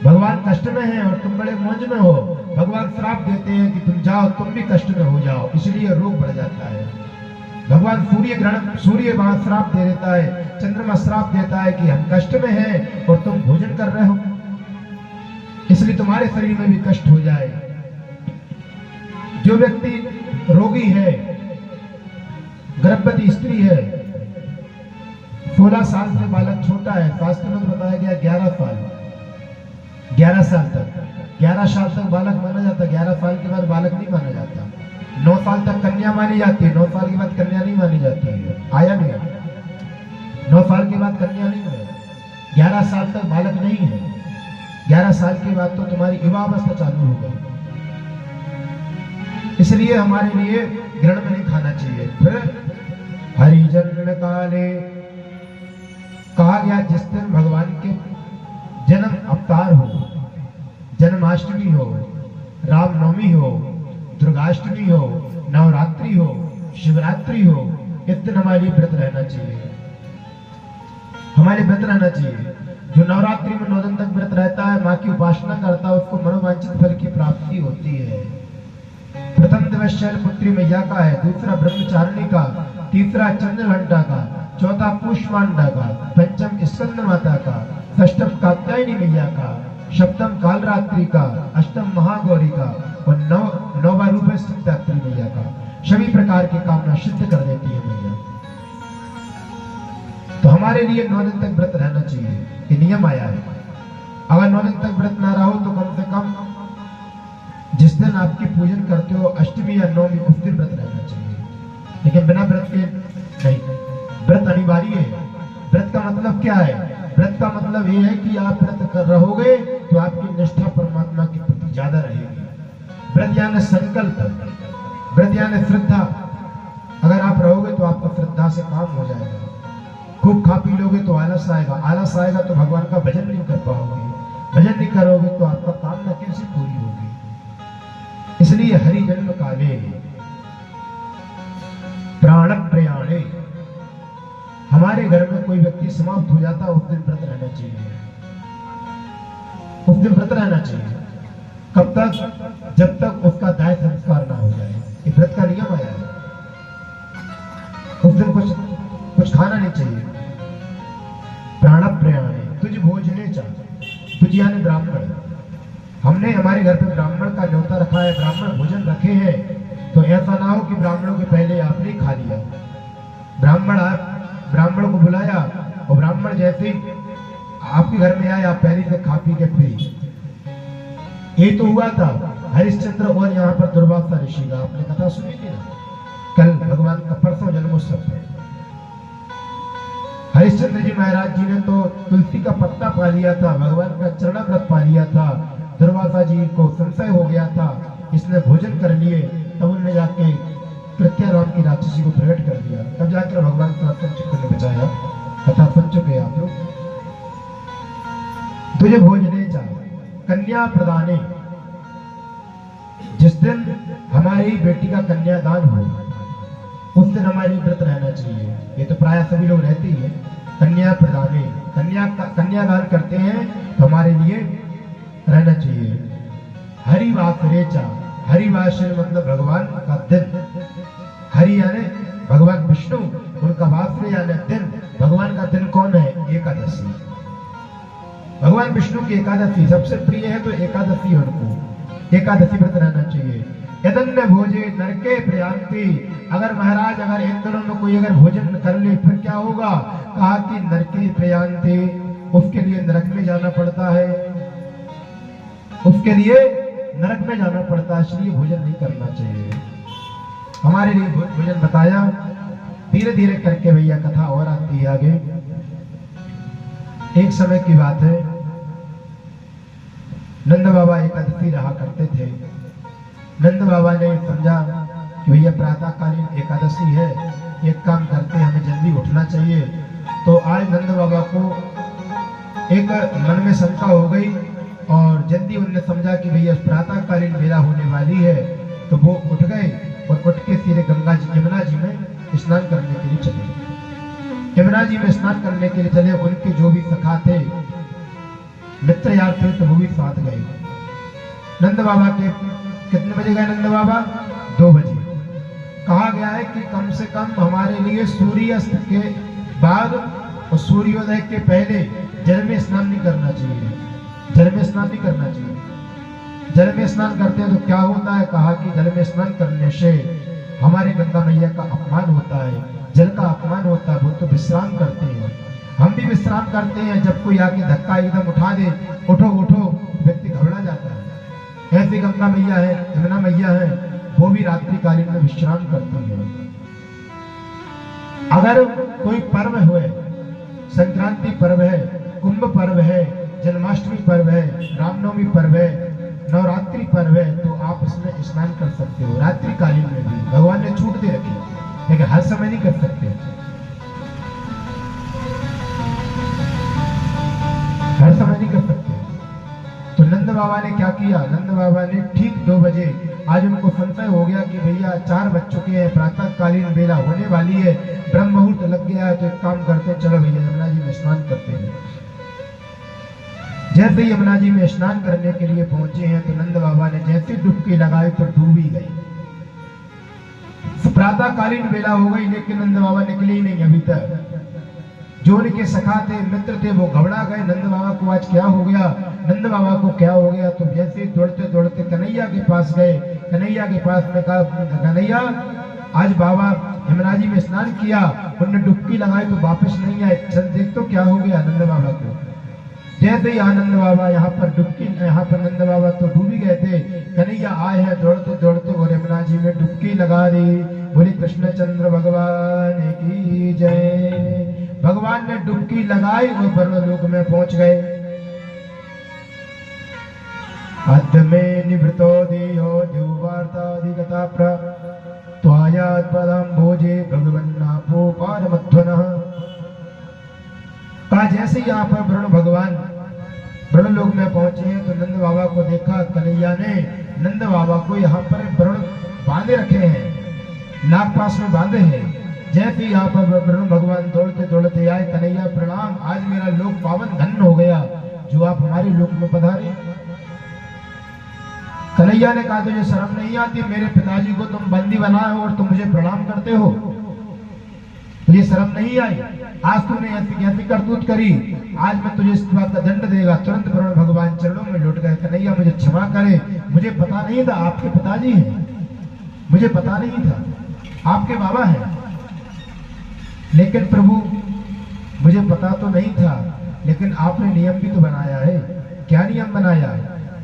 भगवान कष्ट में है और तुम बड़े मौज में हो। भगवान श्राप देते हैं कि तुम जाओ, तुम भी कष्ट में हो जाओ, इसलिए रोग बढ़ जाता है। भगवान सूर्य वहां श्राप दे देता है, चंद्रमा श्राप देता है कि हम कष्ट में हैं और तुम भोजन कर रहे हो, इसलिए तुम्हारे शरीर में भी कष्ट हो जाए। जो व्यक्ति रोगी है, गर्भवती स्त्री है, 16 साल से बालक छोटा है, शास्त्र में बताया गया 11 साल तक, 11 साल तक बालक माना जाता, 11 साल के बाद बालक नहीं माना जाता। 9 साल तक कन्या मानी जाती है, 9 साल के बाद कन्या नहीं मानी जाती है। आया नहीं, 9 साल के बाद कन्या नहीं है, 11 साल तक बालक नहीं है, 11 साल के बाद तो तुम्हारी युवावस्था चालू हो गई। इसलिए हमारे लिए ग्रहण में नहीं खाना चाहिए। फिर हरि जन्म काले कहा गया जिस दिन भगवान के जन्म अवतार हो, जन्माष्टमी हो, रामनवमी हो, दुर्गाष्टमी हो, नवरात्रि हो, शिवरात्रि हो, इस दिन हमारे लिए व्रत रहना चाहिए, हमारे व्रत रहना चाहिए। जो नवरात्रि में 9 दिन तक व्रत रहता है, माँ की उपासना करता है, उसको मनोवांछित फल की प्राप्ति होती है। प्रथम दिवस शैलपुत्री मैया का है, दूसरा ब्रह्मचारिणी का, तीसरा चंद्रघंटा का, चौथा पुष्पांडा का, पंचम स्कंद माता का, षष्ठम कात्यायनी मैया का, सप्तम कालरात्रि का, अष्टम महागौरी का और नौवा रूप है सिद्धात्री मैया का। सभी प्रकार की कामना सिद्ध कर देती है मैया। तो हम हमारे लिए 9 दिन तक व्रत रहना चाहिए, ये नियम आया है। अगर 9 दिन तक व्रत ना रहो तो कम से कम जिस दिन आपकी पूजन करते हो अष्टमी या नवमी उस दिन व्रत रहना चाहिए, लेकिन बिना व्रत के नहीं। व्रत अनिवार्य है। व्रत का मतलब क्या है? व्रत का मतलब ये है कि आप व्रत कर रहोगे तो आपकी निष्ठा परमात्मा के प्रति ज्यादा रहेगी। व्रत यानी संकल्प, व्रत यानी श्रद्धा। अगर आप रहोगे तो आपका श्रद्धा से काम हो जाएगा। खूब खा पी लोगे तो आलस आएगा, आलस आएगा तो भगवान का भजन नहीं कर पाओगे, भजन नहीं करोगे तो आपका कामना कैसे पूरी होगी। इसलिए हरि जन्म काले प्राण प्रयाणे, हमारे घर में कोई व्यक्ति समाप्त हो जाता है उस दिन व्रत रहना चाहिए, उस दिन व्रत रहना चाहिए। कब तक? जब तक उसका दाह संस्कार ना हो जाए। ये व्रत का नियम आया है। उस दिन कुछ खाना नहीं चाहिए। प्राण प्रयाणे तुझ भोजने चा, तुझ यानी ब्राह्मण। हमने हमारे घर पे ब्राह्मण का न्योता रखा है, ब्राह्मण भोजन रखे हैं, तो ऐसा ना हो कि ब्राह्मणों के पहले आपने खा लिया। ब्राह्मण को बुलाया और ब्राह्मण जैसे ही आपके घर में आए आप पहले से खा पी के फ्री। ये तो हुआ था हरिश्चंद्र और यहाँ पर दुर्वासा ऋषि का, आपने कथा सुनी थी ना कल, भगवान का परसों जन्मोत्सव। हरिश्चंद्र जी महाराज जी ने तो तुलसी का पत्ता पा लिया था, भगवान का चरणामृत पा लिया था। दुर्वासा जी को संशय हो गया था, इसने भोजन कर लिए, तब उन्होंने जाके प्रत्याराम की राक्षसी को प्रकट कर दिया, तब जाकर भगवान चक्र ने बचाया। कथा सुन चुके आप लोग। तुझे भोजने जा कन्या प्रदाने, जिस दिन हमारी बेटी का कन्यादान हो उस दिन हमारी व्रत रहना चाहिए। ये तो प्राय सभी लोग रहते ही है। कन्या प्रदाने, कन्यादान करते हैं तो हमारे लिए रहना चाहिए। हरिवास रेचा, हरिवास मतलब भगवान का दिन। हरि यानी भगवान विष्णु, उनका वास यानी दिन। भगवान का दिन कौन है? एकादशी। भगवान विष्णु की एकादशी सबसे प्रिय है, तो एकादशी उनको एकादशी व्रत रहना चाहिए। यदन्य भोजे नरके प्रयांति, अगर महाराज अगर इन दिनों में कोई अगर भोजन कर ले फिर क्या होगा? कहा कि नरके प्रयांति, उसके लिए नरक में जाना पड़ता है, उसके लिए नरक में जाना पड़ता है, इसलिए भोजन नहीं करना चाहिए। हमारे लिए भोजन बताया, धीरे धीरे करके भैया कथा और आती है आगे। एक समय की बात है, नंद बाबा एकादशी रहा करते थे। नंद बाबा ने समझा कि भैया प्रातःकालीन एकादशी है, एक काम करते हमें जल्दी उठना चाहिए। तो आज नंद बाबा को एक मन में शंका हो गई और जल्दी उन्होंने समझा कि भैया प्रातःकालीन बेला होने वाली है, तो वो उठ गए और उठ के सीधे गंगा जी यमुना जी में स्नान करने के लिए चले। यमुना जी में स्नान करने के लिए चले, उनके जो भी सखा थे, मित्र यार थे, तो वो भी साथ गए। नंद बाबा के कितने बजे गए? नंद बाबा 2 बजे। कहा गया है कि कम से कम हमारे लिए सूर्यास्त के बाद और सूर्योदय के पहले जल में स्नान नहीं करना चाहिए। जल में स्नान नहीं करना चाहिए। जल में स्नान करते हैं तो क्या होता है? कहा कि जल में स्नान करने से हमारे गंगा मैया का अपमान होता है, जल का अपमान होता है। वो तो विश्राम करते हैं, हम भी विश्राम करते हैं। जब कोई आके धक्का एकदम उठा दे, उठो उठो, व्यक्ति घबरा जाता है। ऐसी गंगा मैया है, यमुना मैया है, वो भी रात्रि कालीन में विश्राम करती है। अगर कोई पर्व हुए, संक्रांति पर्व है, कुंभ पर्व है, जन्माष्टमी पर्व है, रामनवमी पर्व है, नवरात्रि पर्व है, तो आप इसमें स्नान कर सकते हो। रात्रि कालीन में भी भगवान ने छूट दे रखी, लेकिन हर समय नहीं कर सकते, हर समय नहीं कर सकते। तो नंद बाबा ने क्या किया? नंद बाबा ने ठीक 2 बजे, आज उनको संशय हो गया कि भैया 4 बज चुके हैं, प्रातःकालीन बेला होने वाली है, ब्रह्म मुहूर्त लग गया है, तो एक काम करते, चलो भैया यमुना जी में स्नान करते हैं। जैसे यमुना जी में स्नान करने के लिए पहुंचे हैं, तो नंद बाबा ने जैसे डुबकी लगाई तो डूब ही गई। प्रातःकालीन बेला हो गई, लेकिन नंद बाबा निकले ही नहीं अभी तक। जो उनके सखा थे, मित्र थे, वो घबरा गए, नंद बाबा को आज क्या हो गया, नंद बाबा को क्या हो गया। तो जैसे दौड़ते दौड़ते कन्हैया के पास गए, कन्हैया के पास में कहा, कन्हैया आज बाबा यमुना जी में स्नान किया, उन्होंने डुबकी लगाई तो वापस नहीं आए। चल देख तो क्या हो गया आनंद बाबा को। जैसे ही आनंद बाबा यहाँ पर नंद बाबा तो डूबी गए थे, कन्हैया आए हैं दौड़ते दौड़ते और यमुना जी में डुबकी लगा दी। बोले कृष्णचंद्र भगवान की जय। भगवान ने डुबकी लगाई और परलोक में पहुंच गए। अद्य में निवृतो देहो दिवार्तादिगता त्वायात् पदं भोजे भगवन्नापो पारमध्वनः। कहा जैसे यहाँ पर वरुण भगवान वरुण लोक में पहुंचे हैं तो नंद बाबा को देखा। कन्हैया ने नंद बाबा को यहाँ पर वरुण बांधे रखे हैं, नागपाश में बांधे हैं। जैसे यहाँ पर वरुण भगवान दौड़ते दौड़ते आए, कन्हैया प्रणाम, आज मेरा लोक पावन धन्य हो गया जो आप हमारे लोक में पधारे। कन्हैया ने कहा तुझे शर्म नहीं आती, मेरे पिताजी को तुम बंदी बनाए हो और तुम मुझे प्रणाम करते हो, तुझे शर्म नहीं आई? आज तूने ऐसी करतूत करी, आज मैं तुझे इस बात का दंड देगा। तुरंत वरुण भगवान चरणों में लौट गए। कन्हैया मुझे क्षमा करे, मुझे पता नहीं था आपके पिताजी हैं, मुझे पता नहीं था आपके बाबा हैं, लेकिन प्रभु मुझे पता तो नहीं था, लेकिन आपने नियम भी तो बनाया है। क्या नियम बनाया?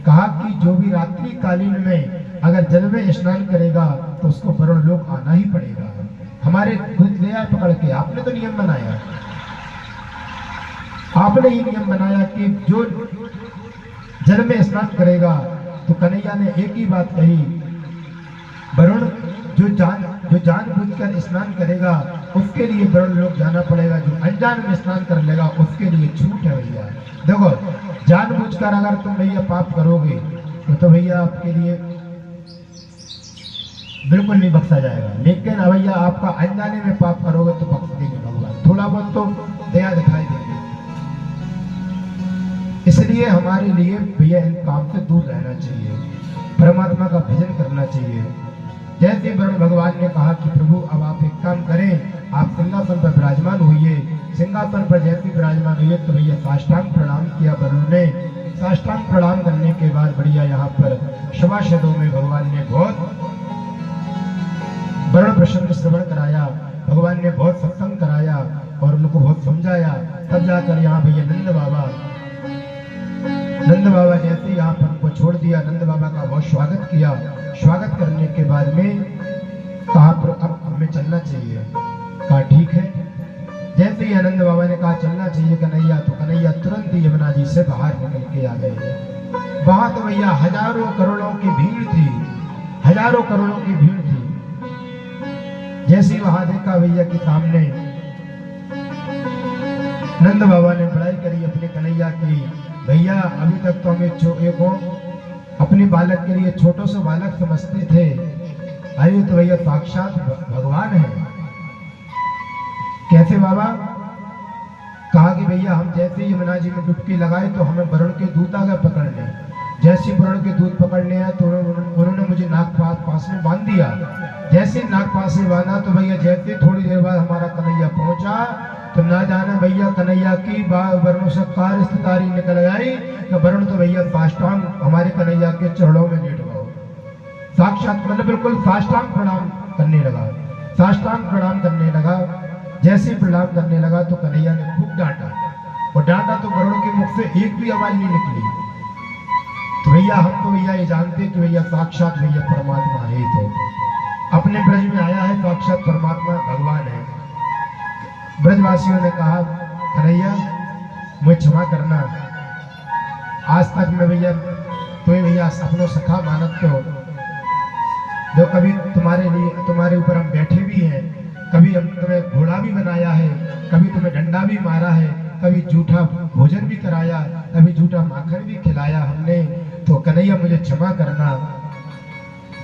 कहा कि जो भी रात्रि कालीन में अगर जल में स्नान करेगा तो उसको वरुण लोक आना ही पड़ेगा। हमारे दूध ले आए पकड़ के, आपने तो नियम बनाया, आपने ही नियम बनाया कि जो जल में स्नान करेगा। तो कन्हैया ने एक ही बात कही, वरुण जो जानबूझकर स्नान करेगा उसके लिए वरुण लोक जाना पड़ेगा, जो अनजान में स्नान कर लेगा उसके लिए छूट है। भैया देखो, जानबूझकर अगर तुम भैया पाप करोगे तो भैया आपके लिए बिल्कुल नहीं बख्शा जाएगा, लेकिन भैया आपका अनजाने में पाप करोगे तो बख्श देंगे भगवान, थोड़ा बहुत तो दया दिखाई देंगे। इसलिए हमारे लिए भैया इन काम से दूर रहना चाहिए, परमात्मा का भजन करना चाहिए। जैसे वरुण भगवान ने कहा कि प्रभु अब आप एक काम करें, आप सिंहासन पर विराजमान होइए। सिंहासन पर जैसे विराजमान हुए तो भैया साष्टांग प्रणाम किया वरुण ने। साष्टांग प्रणाम करने के बाद बढ़िया यहाँ पर सभासदों में भगवान ने बहुत वरुण प्रसंग श्रवण कराया, भगवान ने बहुत सत्संग कराया और उनको बहुत समझाया। तब जाकर यहाँ भैया नंद बाबा जैसे यहाँ पर उनको छोड़ दिया, नंद बाबा का बहुत स्वागत किया। स्वागत करने के बाद में कहा अब हमें चलना चाहिए। कहा ठीक है। जैसे ही नंद बाबा ने कहा चलना चाहिए कन्हैया, तो कन्हैया तुरंत ही यमुना जी से बाहर निकल के आ गए। वहां तो भैया हजारों करोड़ों की भीड़ थी, हजारों करोड़ों की भीड़ थी। जैसे वहां देखा भैया के सामने नंद बाबा ने बड़ाई करी अपने कन्हैया की, भैया अभी तक तो हमें अपने बालक के लिए छोटो से बालक समझते थे, अरे तो भैया साक्षात भगवान है। कैसे बाबा? कहा कि भैया हम जैसे ही यमुना जी में डुबकी लगाए तो हमें वरुण के दूत आ गए पकड़ने। जैसे वरुण के दूत पकड़ने आए तो उन्होंने मुझे नागपाश में बांध दिया। जैसे नागपाश में बांधा तो भैया जैसे थोड़ी देर बाद हमारा कन्हैया पहुंचा तो ना जाने भैया कन्हैया की वरुण से कार स्थितारी निकल आई तो वरुण तो भैया साष्टांग हमारे कन्हैया के चरणों में लेट गया। साक्षात मतलब बिल्कुल साष्टांग प्रणाम करने लगा, साष्टांग प्रणाम करने लगा। जैसे प्रणाम करने लगा तो कन्हैया ने खूब डांटा, और डांटा तो वरुण के मुख से एक भी आवाज नहीं निकली। तो भैया हम तो भैया ये जानते कि भैया साक्षात भैया परमात्मा है, तो अपने ब्रज में आया है, साक्षात परमात्मा भगवान है। ब्रजवासियों ने कहा कन्हैया मुझे क्षमा करना, आज तक मैं भैया तुम्हें भैया अपनों सखा मानत तो जो कभी तुम्हारे ऊपर हम बैठे भी हैं, कभी हम तुम्हें घोड़ा भी बनाया है, कभी तुम्हें डंडा भी मारा है, कभी झूठा भोजन भी कराया, कभी झूठा माखन भी खिलाया हमने, तो कन्हैया मुझे क्षमा करना।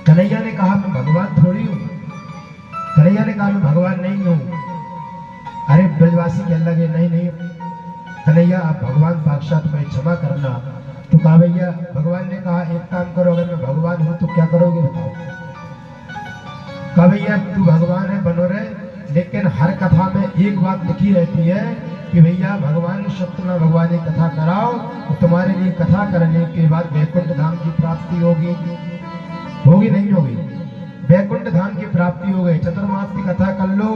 कन्हैया ने कहा मैं भगवान थोड़ी हूँ। कन्हैया ने कहा मैं भगवान नहीं हूँ। अरे ब्रजवासी कहने लगे नहीं नहीं कन्हैया आप भगवान साक्षात, मुझे क्षमा करना। तो कहा भैया भगवान ने कहा एक काम करो, अगर मैं भगवान हूँ तो क्या करोगे बताओ। कहा भैया तू भगवान है बनो रहे, लेकिन हर कथा में एक बात लिखी रहती है कि भैया भगवान सत्यनारायण भगवान की कथा कराओ तो तुम्हारे लिए कथा करने के बाद वैकुंठ धाम की प्राप्ति होगी, होगी नहीं होगी? वैकुंठ धाम की प्राप्ति हो गई। चतुर्मास की कथा कर लो,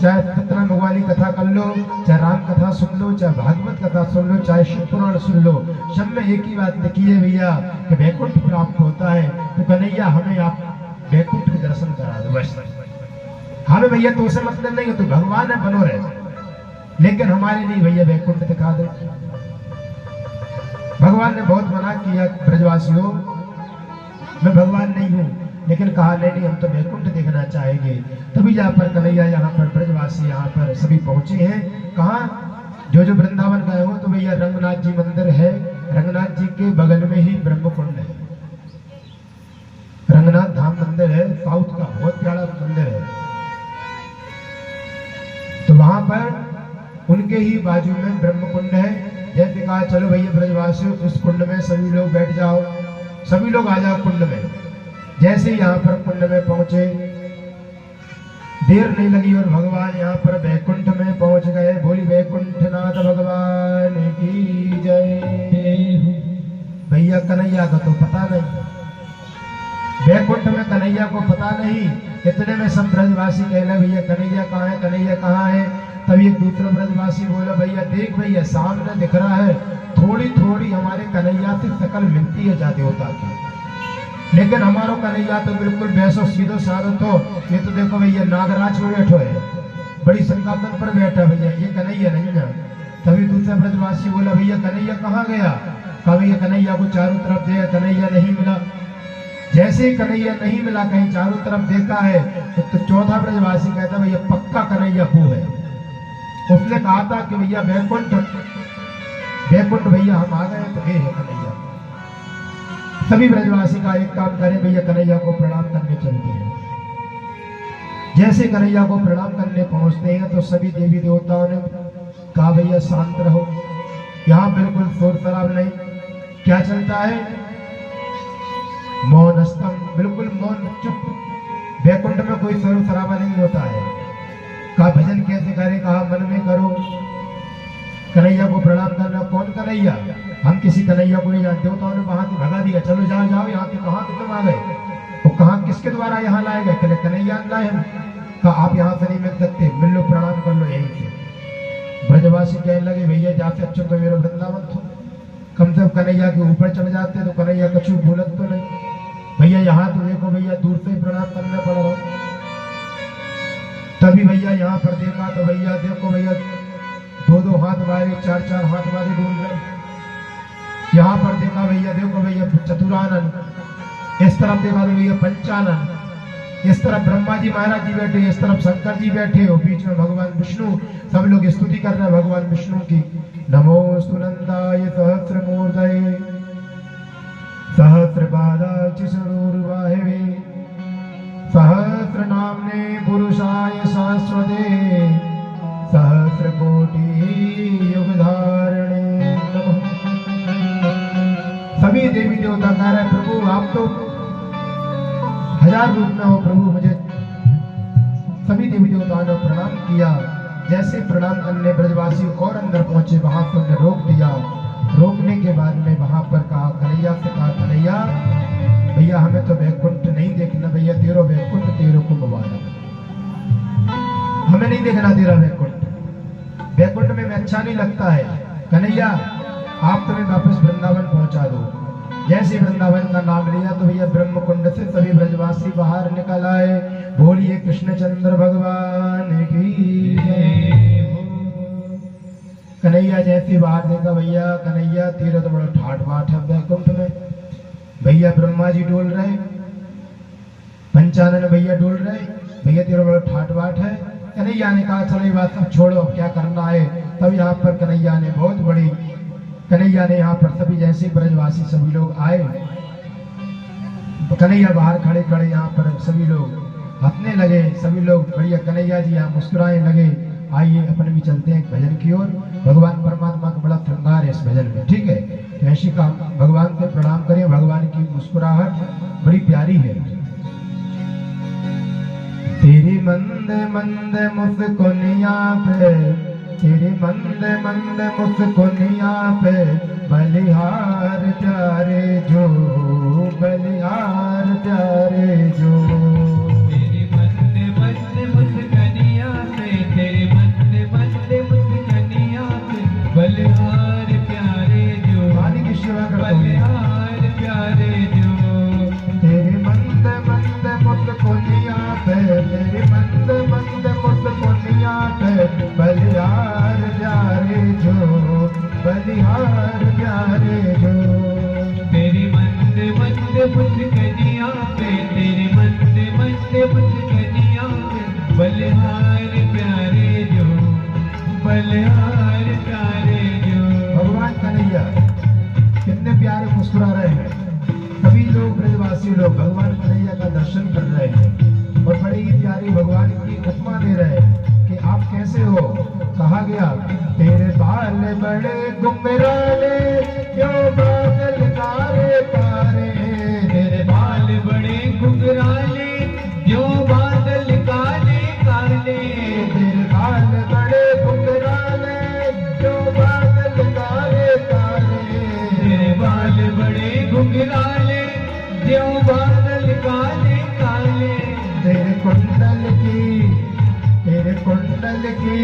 चाहे सत्यनारायण वाली कथा कर लो, चाहे राम कथा सुन लो, चाहे भागवत कथा सुन लो, चाहे शिव पुराण सुन लो, सब में एक ही बात लिखी है भैया कि वैकुंठ प्राप्त होता है। तो कन्हैया हमें आप वैकुंठ के दर्शन करा दो बस। हमें भैया तो उसे मतलब नहीं है, तो भगवान है बनो रहे, लेकिन हमारे लिए भैया वैकुंठ दिखा दो। भगवान ने बहुत मना किया ब्रजवासियों, मैं भगवान नहीं हूं, लेकिन कहा नहीं हम तो वैकुंठ देखना चाहेंगे। तभी यहाँ पर कन्हैया, यहाँ पर ब्रजवासी, यहाँ पर सभी पहुंचे हैं। कहा जो वृंदावन गए हो तो भैया रंगनाथ जी मंदिर है, रंगनाथ जी के बगल में ही ब्रह्मकुंड है। रंगनाथ धाम मंदिर है, साउथ का बहुत प्यारा मंदिर है। तो वहां पर उनके ही बाजू में ब्रह्मकुंड है। जैसे कहा चलो भैया ब्रजवासियों इस कुंड में सभी लोग बैठ जाओ, सभी लोग आ जाओ कुंड में। जैसे यहाँ पर कुंड में पहुंचे, देर नहीं लगी और भगवान यहाँ पर वैकुंठ में पहुंच गए। बोली वैकुंठनाथ भगवान की जय। भैया कन्हैया का तो पता नहीं, वैकुंठ में कन्हैया को पता नहीं। इतने में सब ब्रजवासी कहले भैया कन्हैया कहाँ है, कन्हैया कहाँ है। तब एक दूसरा ब्रजवासी बोला भैया देख भैया सामने दिख रहा है, थोड़ी थोड़ी हमारे कन्हैया से शकल मिलती है जाते होता की, लेकिन हमारो कन्हैया तो बिल्कुल वैसो सीधो साधो। तो ये तो देखो भैया नागराज में बैठो है, बड़ी सिंहासन पर बैठा भैया, ये कन्हैया नहीं है। तभी दूसरा ब्रजवासी बोला भैया कन्हैया कहाँ गया। कहा भैया कन्हैया को चारों तरफ देखा, कन्हैया नहीं मिला। जैसे ही कन्हैया नहीं मिला, कहीं चारों तरफ देखा है, तो चौथा ब्रजवासी कहता भैया पक्का कन्हैया वो है। उसने कहा था कि भैया वैकुंठ वैकुंठ भैया हम आ गए तो है कन्हैया। सभी ब्रजवासी का एक काम करें भैया कन्हैया को प्रणाम करने चलते हैं। जैसे कन्हैया को प्रणाम करने पहुंचते हैं तो सभी देवी देवताओं ने कहा भैया शांत रहो, यहाँ बिल्कुल शोर शराब नहीं। क्या चलता है, मौन स्तंभ, बिल्कुल मौन चुप। वैकुंठ में कोई शोर शराबा नहीं होता है। कहा भजन कैसे करें, कहा मन में करो। कन्हैया को प्रणाम करना, कौन कन्हैया, हम किसी कन्हैया को नहीं जानते। तो उन्होंने वहां से भगा दिया, चलो जाओ जाओ यहाँ से, कहाँ से तुम आ गए, वो कहाँ किसके द्वारा यहाँ लाए गए। कहले कन्हैया लाए हम। कहा आप यहाँ से नहीं मिल सकते, मिल लो प्रणाम कर लो यहीं से। ब्रजवासी कहने लगे भैया जाते अच्छा तो मेरा वृंदावन था, कम से कम कन्हैया के ऊपर चढ़ जाते तो कन्हैया कछु बोलत तो नहीं। भैया यहाँ तो देखो भैया दूर से ही प्रणाम करना पड़ रहा। तभी भैया यहाँ पर देखा तो भैया देखो भैया दो दो हाथ वाले, चार चार हाथ वाले डूल रहे। यहाँ पर देखा भैया देखो भैया चतुरानन, इस तरफ देखा तो भैया पंचानन, इस तरफ ब्रह्मा जी महाराज जी बैठे, इस तरफ शंकर जी बैठे हो, बीच में भगवान विष्णु। सब लोग स्तुति कर रहे हैं भगवान विष्णु की। नमो सुनंदाय सहस्रमूर्धये सहस्रपादाक्षि सरोरुबाहवे सहस्रनाम्ने पुरुषाय शाश्वते सहस्रकोटि युगधारणे नमः। सभी देवी देवता कह रहे प्रभु आप तो हजार रूप में हो प्रभु, मुझे सभी देवी देवताओं ने प्रणाम किया। जैसे प्रणाम करने ब्रजवासी और अंदर पहुंचे, वहां पर उन्हें रोक दिया। रोकने के बाद में वहां पर कहा कन्हैया से, कहा कन्हैया भैया हमें तो वैकुंठ नहीं देखना, भैया तेरो वैकुंठ तेरे को मुबारक, हमें नहीं देखना तेरा वैकुंठ, वैकुंठ में अच्छा नहीं लगता है। कन्हैया आप तुम्हें वापस वृंदावन पहुंचा दो। जैसे वृंदावन का नाम लिया तो भैया ब्रह्मकुंड से सभी ब्रजवासी बाहर निकल आए। बोलिए कृष्णचंद्र भगवान की जय। कन्हैया जैसे बाहर देखा भैया कन्हैया तेरा तो बड़ा ठाट बाट है वैकुंठ में। भैया ब्रह्मा जी डोल रहे, पंचानन भैया डोल रहे, भैया तेरा बड़ा ठाट बाट है। कन्हैया ने कहा चलो ये बात सब छोड़ो, अब क्या करना है। तब यहाँ पर कन्हैया ने बहुत बड़ी, कन्हैया ने यहाँ पर सभी जैसे ब्रजवासी सभी लोग आए, कन्हैया बाहर खड़े खड़े यहाँ पर सभी लोग हंसने लगे। सभी लोग बढ़िया कन्हैया जी यहाँ मुस्कुराने लगे। आइए अपन भी चलते हैं भजन की ओर। भगवान परमात्मा का बड़ा श्रृंगार है इस भजन में, ठीक है। तो ऐसी काम भगवान से प्रणाम करें, भगवान की मुस्कुराहट बड़ी प्यारी है। तेरी मंद मंद मुस्कुनिया पे, तेरी मंद मंद मुस्कुनिया पे बलिहार प्यारे जो, बलिहार प्यारे जो। कनिया पे तेरे मंद मंद मुझ कनिया पे बलिहार प्यारे जो बलिहार प्यारे जो। भगवान कन्हैया कितने प्यारे मुस्कुरा रहे हैं। सभी लोग ब्रजवासी लोग भगवान कन्हैया का दर्शन कर रहे हैं और बड़ी ही प्यारी भगवान की उपमा दे रहे हैं कि आप कैसे हो। कहा गया तेरे बाल बड़े गुमराले क्यों बादल कारे कारे। तेरे बाल बड़े घुंघराले जो बादल काले काले। तेरे बाल बड़े गुमराले क्यों बादल कारे कारे। तेरे बाल बड़े घुंघराले जो बादल काले काले। तेरे कुंडल की तेरे कुंडल की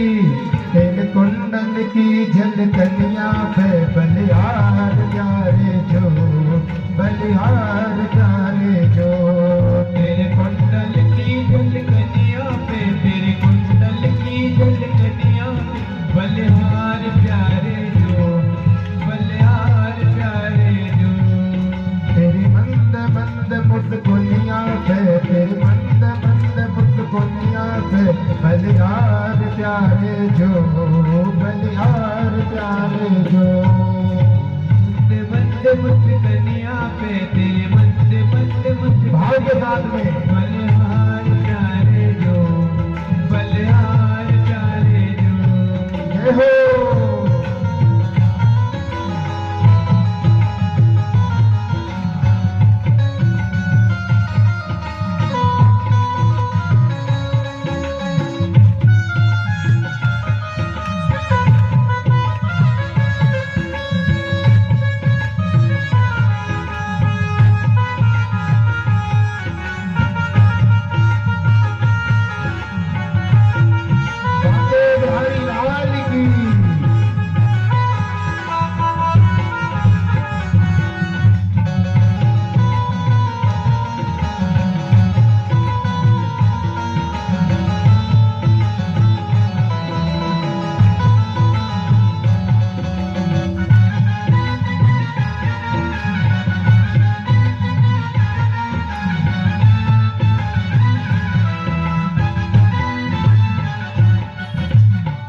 तेरे कुंडल की झलकनिया पे बलिहार प्यारे जो बलिहार प्यारे जो। तेरे कुंडल की झलकनिया पे तेरे कुंडल की झलकनिया पे बलिहार प्यारे जो बलिहार प्यारे जो। तेरी मंद मंद मुस्कुनिया पे तेरी मंद मंद मुस्कुनिया पे बलिहार प्यारे जो बलिहार प्यारे जो। मंद मंद कनिया पे तेरे मंद मंद मुझ भाव के साथ में बलिहार प्यारे जो बलिहार प्यारे जो। जय हो।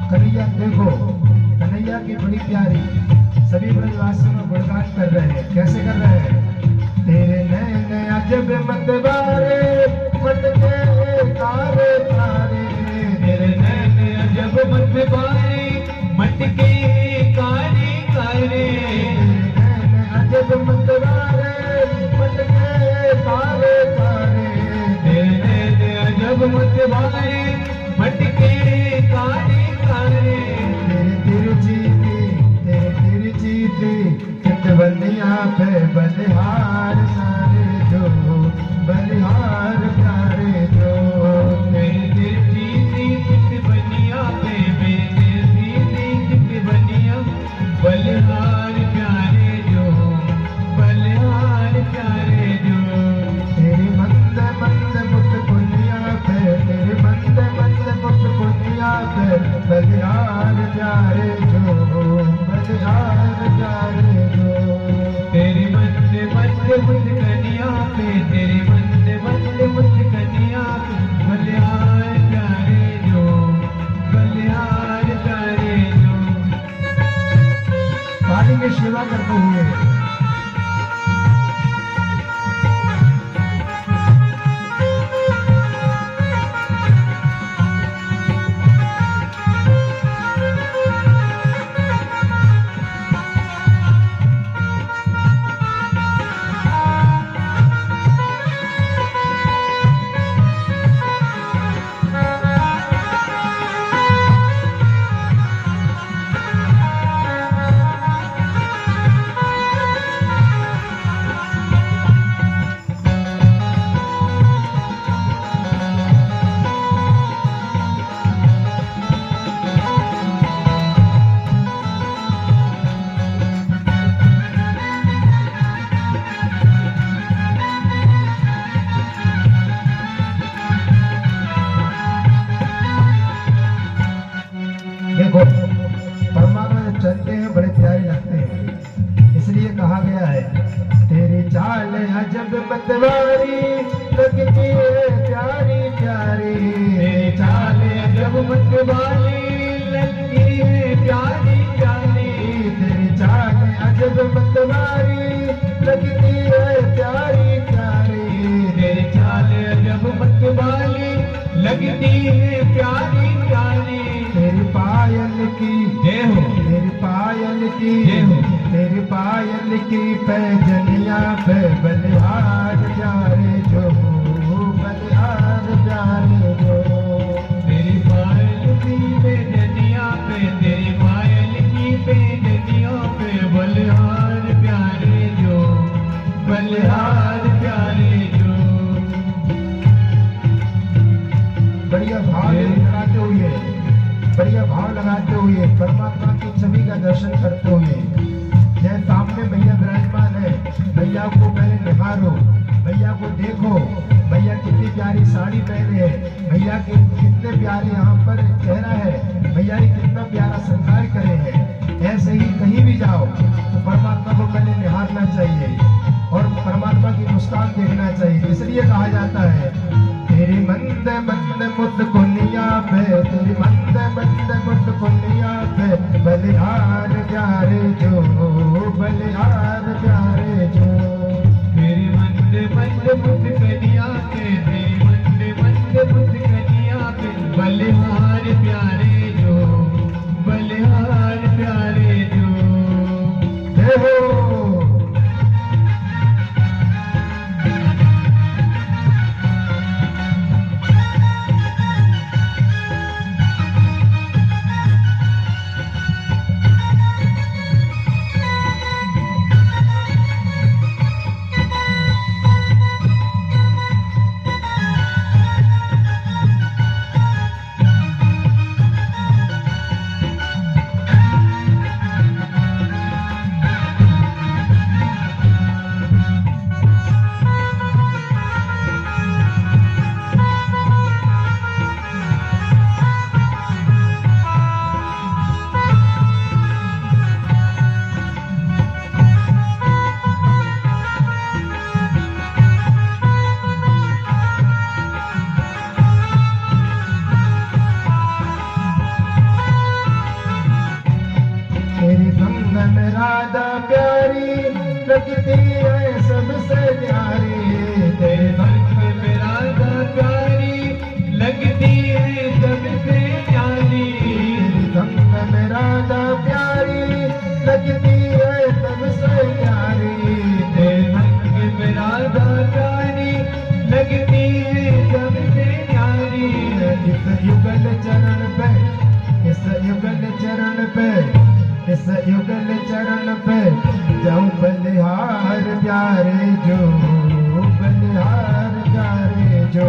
कन्हैया देखो कन्हैया की बड़ी प्यारी सभी ब्रजवासियों में गुणगान कर रहे हैं। कैसे कर रहे हैं। तेरे नैन अजब मतवारे मटके तारे तारे। तेरे नैन अजब मतवारे मटके कारे कारे। तेरे नैन अजब मतवारे मटके तारे तारे। तेरे नैन अजब मतवारे मटके कारे कारे। तेरे तिरछी थी चितवनिया पे बलिहार सारे जो बलिहार प्यारे जो। मेरे तिरछी थी चितवनिया पे मेरे तिरछी थी चितवनिया बलिहार प्यारे जो बलिहार प्यारे जो। तेरी मंद मंद मुस्कुनिया पे तेरी मंद मंद मुस्कुनिया पे बलिहार प्यारे जो बलिहार प्यारे जो। तेरी मंद मंद मुस्कनिया पे तेरी मंद मंद मुस्कनिया पे बलिहार प्यारे जो बलिहार प्यारे जो। पानी की सेवा करते हुए देखो परमात्मा जब चलते हैं बड़े प्यारे लगते हैं, इसलिए कहा गया है तेरी चाल अजब मतवारी तुम्हारी लगती है प्यारी प्यारी। तेरी चाल अजब मतवाली लगती है प्यारी प्यारी। तेरी चाल अजब मतवारी लगती है प्यारी प्यारी। तेरी चाल अजब मतवाली लगती है प्यारी प्यारी। तेरी पायल की जय हो, तेरी पायल की जय हो। तेरी पायल की पैजनिया पे बलिहार प्यारे जो, बलिहार प्यारे जो। तेरी पायल की बेजनिया पे, तेरी पायल की बेजनिया पे बलिहार प्यारे जो, बलिहार प्यारे जो। बढ़िया भाव लगाते हुए, बढ़िया भाव लगाते हुए परमात्मा की छवि का दर्शन करते हुए, जैसे सामने भैया विराजमान है, भैया को पहले निहारो, भैया को देखो, भैया कितनी प्यारी साड़ी पहने हैं, भैया के कितने प्यारे यहाँ पर चेहरा है, भैया ने कितना प्यारा श्रृंगार करे हैं। ऐसे ही कहीं भी जाओ तो परमात्मा को पहले निहारना चाहिए और परमात्मा की मुस्कान देखना चाहिए। इसलिए कहा जाता है तेरी मंद मंद मुद कुनिया पे, तेरी मंद मंद मुद कुनिया पे बलिहार प्यारे जो, बलिहार प्यारे जो। तेरी मंद मंद बुद्ध कनिया पे, तेरी मंद मंद बुद्ध कनिया पे बलिहार प्यारे जो, बलिहार प्यारे जो। जय हो। तेरी संग में राधा प्यारी लगती है सबसे प्यारी। तेरे संग में राधा प्यारी लगती है सबसे प्यारी। तेरी संग में राधा प्यारी लगती है सबसे प्यारी। तेरे संग में राधा प्यारी लगती है सबसे प्यारी। इस युगल चरण पे, इस युगल चरण पे, इस युगल चरण पे जाऊं बलिहार प्यारे जो, बलिहार प्यारे जो।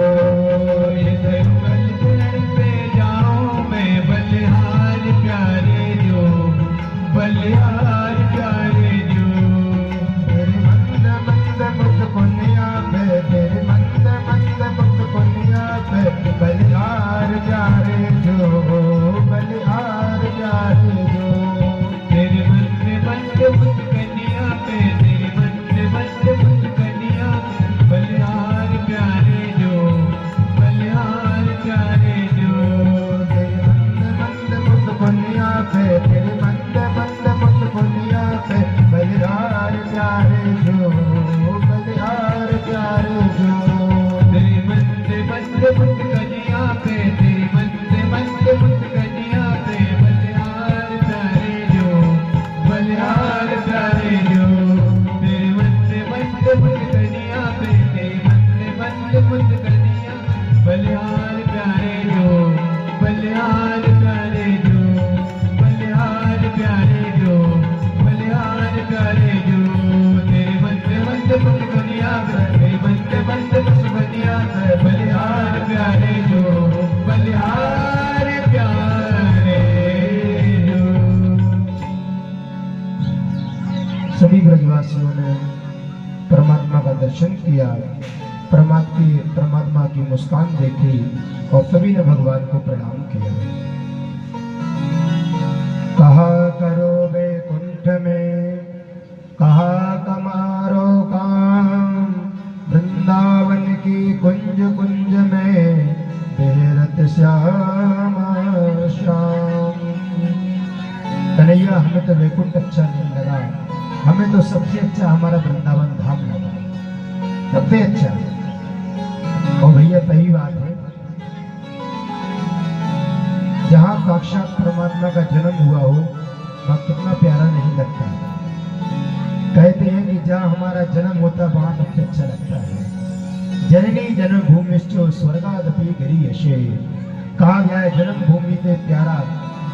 इस युगल चरण पे जाऊं मैं बलिहार प्यारे जो, बलिहार प्यारे जो। तेरी मंद मंद मुद कुनिया पे, तेरी मंद मंद मुद कुनिया पे बलिहार प्यारे जो, बलिहार प्यारे जो। तेरे मंद मंद बुद्ध कन्या पे, तेरे मंद मंद बुद्ध कन्या बलिहार प्यारे जो, बलिहार प्यारे जो। तेरी मंद मंद मुद कुनिया पे, तेरी मंद मंद मुद कुनिया पे बलिहार प्यारे जो, बलिहार प्यारे जो। तेरे मंद मंद बुद्ध कन्या पे, तेरे मंद मंद बुद्ध कन्या पे बलिहार प्यारे जो, बलिहार प्यारे जो। तेरे मंद मंद बुद्ध कन्या पे, तेरे मंद मंद बुद्ध कन्या बलिहार प्यारे जो, बलिहार प्यारे जो, बलिहार प्यारे जो, बलिहार प्यारे जो। तेरे मंद मंद बुद्ध कन्या पे, तेरे मंद मंद बुद्ध कन्या पे बलिहार प्यारे जो, बलिहार प्यारे जो। सभी ब्रजवासियों ने परमात्मा का दर्शन किया, परमात्मा की मुस्कान देखी और सभी ने भगवान को प्रणाम किया। कहा करो वैकुंठ में, कहा कमारो काम, वृंदावन वृंदावन की कुंज कुंज में बेहरत श्यामा श्याम। कन्हैया हमें तो वैकुंठ अच्छा नहीं लगा, हमें तो सबसे अच्छा हमारा वृंदावन धाम लगा, सबसे अच्छा। और भैया सही बात है, जहाँ साक्षात परमात्मा का जन्म हुआ हो वहाँ कितना प्यारा नहीं लगता। कहते हैं कि जहाँ हमारा जन्म होता वहाँ सबसे अच्छा लगता है। जननी जन्मभूमिश्चो स्वर्गादपि गरीयसे, कहा गया है जन्मभूमि से प्यारा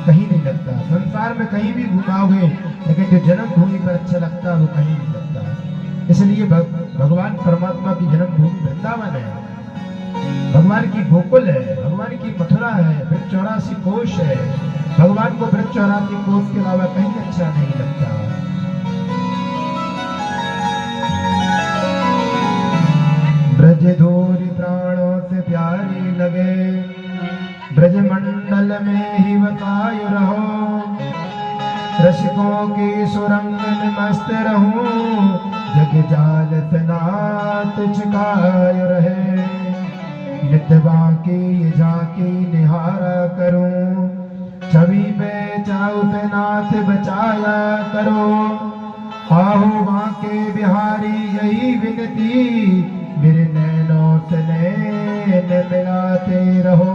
कहीं नहीं लगता। संसार में कहीं भी घुमाओगे लेकिन जो जन्मभूमि पर अच्छा लगता है वो कहीं नहीं लगता। इसलिए भगवान परमात्मा की जन्मभूमि वृंदावन है, भगवान की गोकुल है, भगवान की मथुरा है, फिर 84 कोष है। भगवान को फिर 84 कोष के अलावा कहीं अच्छा नहीं लगता। ब्रज धूरी प्राणों से प्यारी लगे, ब्रज मंडल में ही बतायु रहो, रसिकों की सुरंग में मस्त रहूं, जग जाल तनात चिकाय रहे, नित्य बाकी झांकी निहारा करूं, छवि पे चाऊ पे नाथ बचाया करो, आहू बांके बिहारी यही विनती, मेरे नैनों से नैन मिलाते रहो।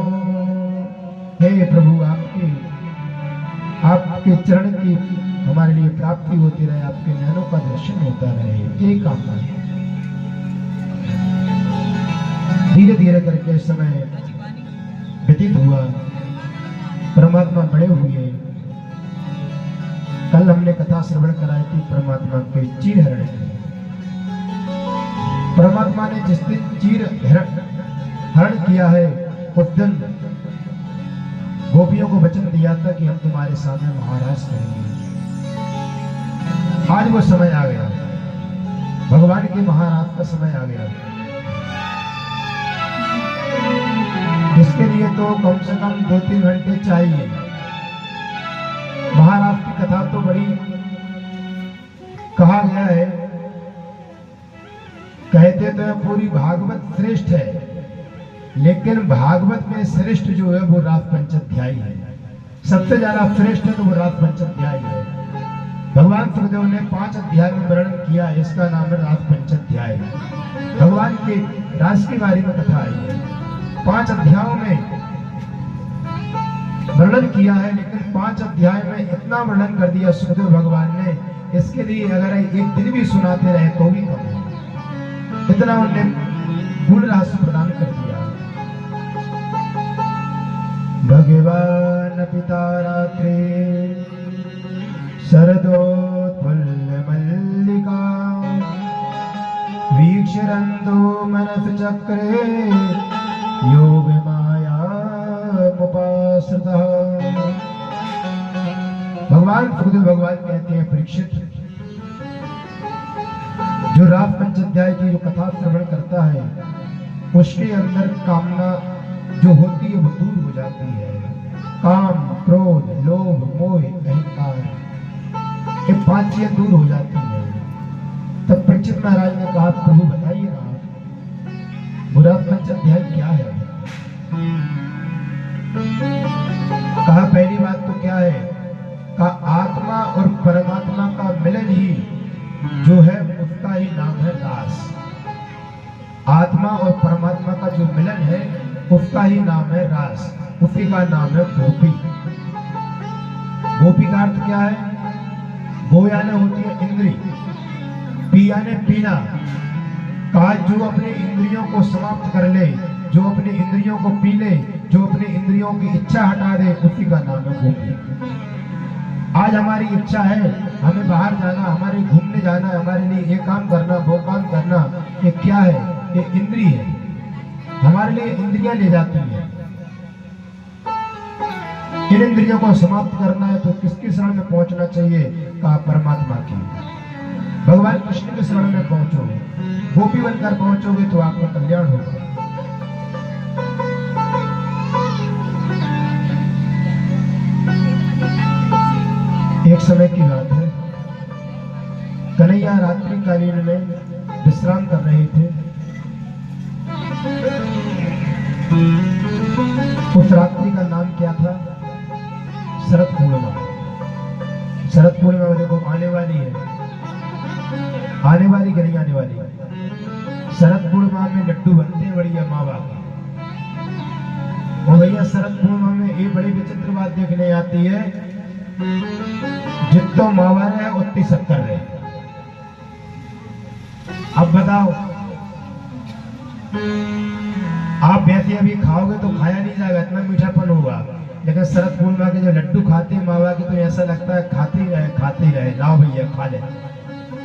हे प्रभु आपके चरण की हमारे लिए प्राप्ति होती रहे, आपके नैनों का दर्शन होता रहे, एक कामना है। धीरे धीरे करके समय व्यतीत हुआ, परमात्मा बड़े हुए। कल हमने कथा श्रवण कराई थी परमात्मा के चीर हरण की। परमात्मा ने जिस दिन चीर हरण किया है उस दिन गोपियों को वचन दिया था कि हम तुम्हारे सामने महाराज करेंगे। आज वो समय आ गया, भगवान के महाराज का समय आ गया। इसके लिए तो कम से कम 2-3 घंटे चाहिए। महाराज की कथा तो बड़ी कहा गया है, कहते तो पूरी भागवत श्रेष्ठ है, लेकिन भागवत में श्रेष्ठ जो है वो रास पंचाध्यायी है। सबसे ज्यादा श्रेष्ठ है तो वो रास पंचाध्यायी है। भगवान सुखदेव ने 5 अध्याय में वर्णन किया, इसका नाम है रास पंचाध्याय। भगवान के रास के बारे में कथा आई है, 5 अध्यायों में वर्णन किया है, लेकिन 5 अध्याय में इतना वर्णन कर दिया सुखदेव भगवान ने, इसके लिए अगर एक दिन भी सुनाते रहे तो भी कम है, इतना उन्होंने गुण रहस्य प्रदान कर दिया। भगवान पिता रात्रि शरदोत्फुल्ल मल्लिका, वीक्षरन्तो मनस चक्रे योग माया मुपाश्रितः। भगवान सुखदेव भगवान कहते हैं, परीक्षित जो रास पंचाध्याय की जो कथा श्रवण करता है उसके अंदर कामना जो होती है वो दूर हो जाती है। काम, क्रोध, लोभ, मोह, अहंकार, ये 5 चीजें दूर हो जाती है। तब परीक्षित महाराज ने कहा, प्रभु बताइए ना रास पंचाध्याय क्या है। कहा पहली बात तो क्या है, कहा आत्मा और परमात्मा का मिलन ही जो है उसका ही नाम है रास। आत्मा और परमात्मा का जो मिलन है उसका ही नाम है रास, उसी का नाम है गोपी। गोपी का अर्थ क्या है? गो यानी होती है इंद्री, पी यानी पीना। कहा जो अपने इंद्रियों को समाप्त कर ले, जो अपनी इंद्रियों को पी ले, जो अपनी इंद्रियों की इच्छा हटा दे, उसी का नाम है गोपी। आज हमारी इच्छा है, हमें बाहर जाना, हमारे घूमने जाना, हमारे लिए ये काम करना, वो काम करना, ये क्या है? ये इंद्री है, हमारे लिए इंद्रियां ले जाती है। इन इंद्रियों को समाप्त करना है तो किसकी शरण में पहुंचना चाहिए? कहा परमात्मा की। भगवान कृष्ण के शरण में पहुंचो, गोपी बनकर पहुंचोगे तो आपका कल्याण होगा। एक समय की बात है, कन्हैया रात्रि कालीन में विश्राम कर रहे थे। उस रात्रि का नाम क्या था? शरद पूर्णिमा। शरद पूर्णिमा देखो आने वाली है, आने वाली कि नहीं आने वाली? शरद पूर्णिमा में लड्डू बनते हैं बढ़िया मावा के। और भैया शरद पूर्णिमा में ये बड़ी विचित्र बात देखने आती है, जितना मावा है उतनी शक्कर है। अब बताओ, आप वैसे अभी खाओगे तो खाया नहीं जाएगा, इतना मीठापन होगा, लेकिन शरद पूर्णिमा के जो लड्डू खाते हैं मावा के, तो ऐसा लगता है खाते ही रहे, लाओ भैया खा ले।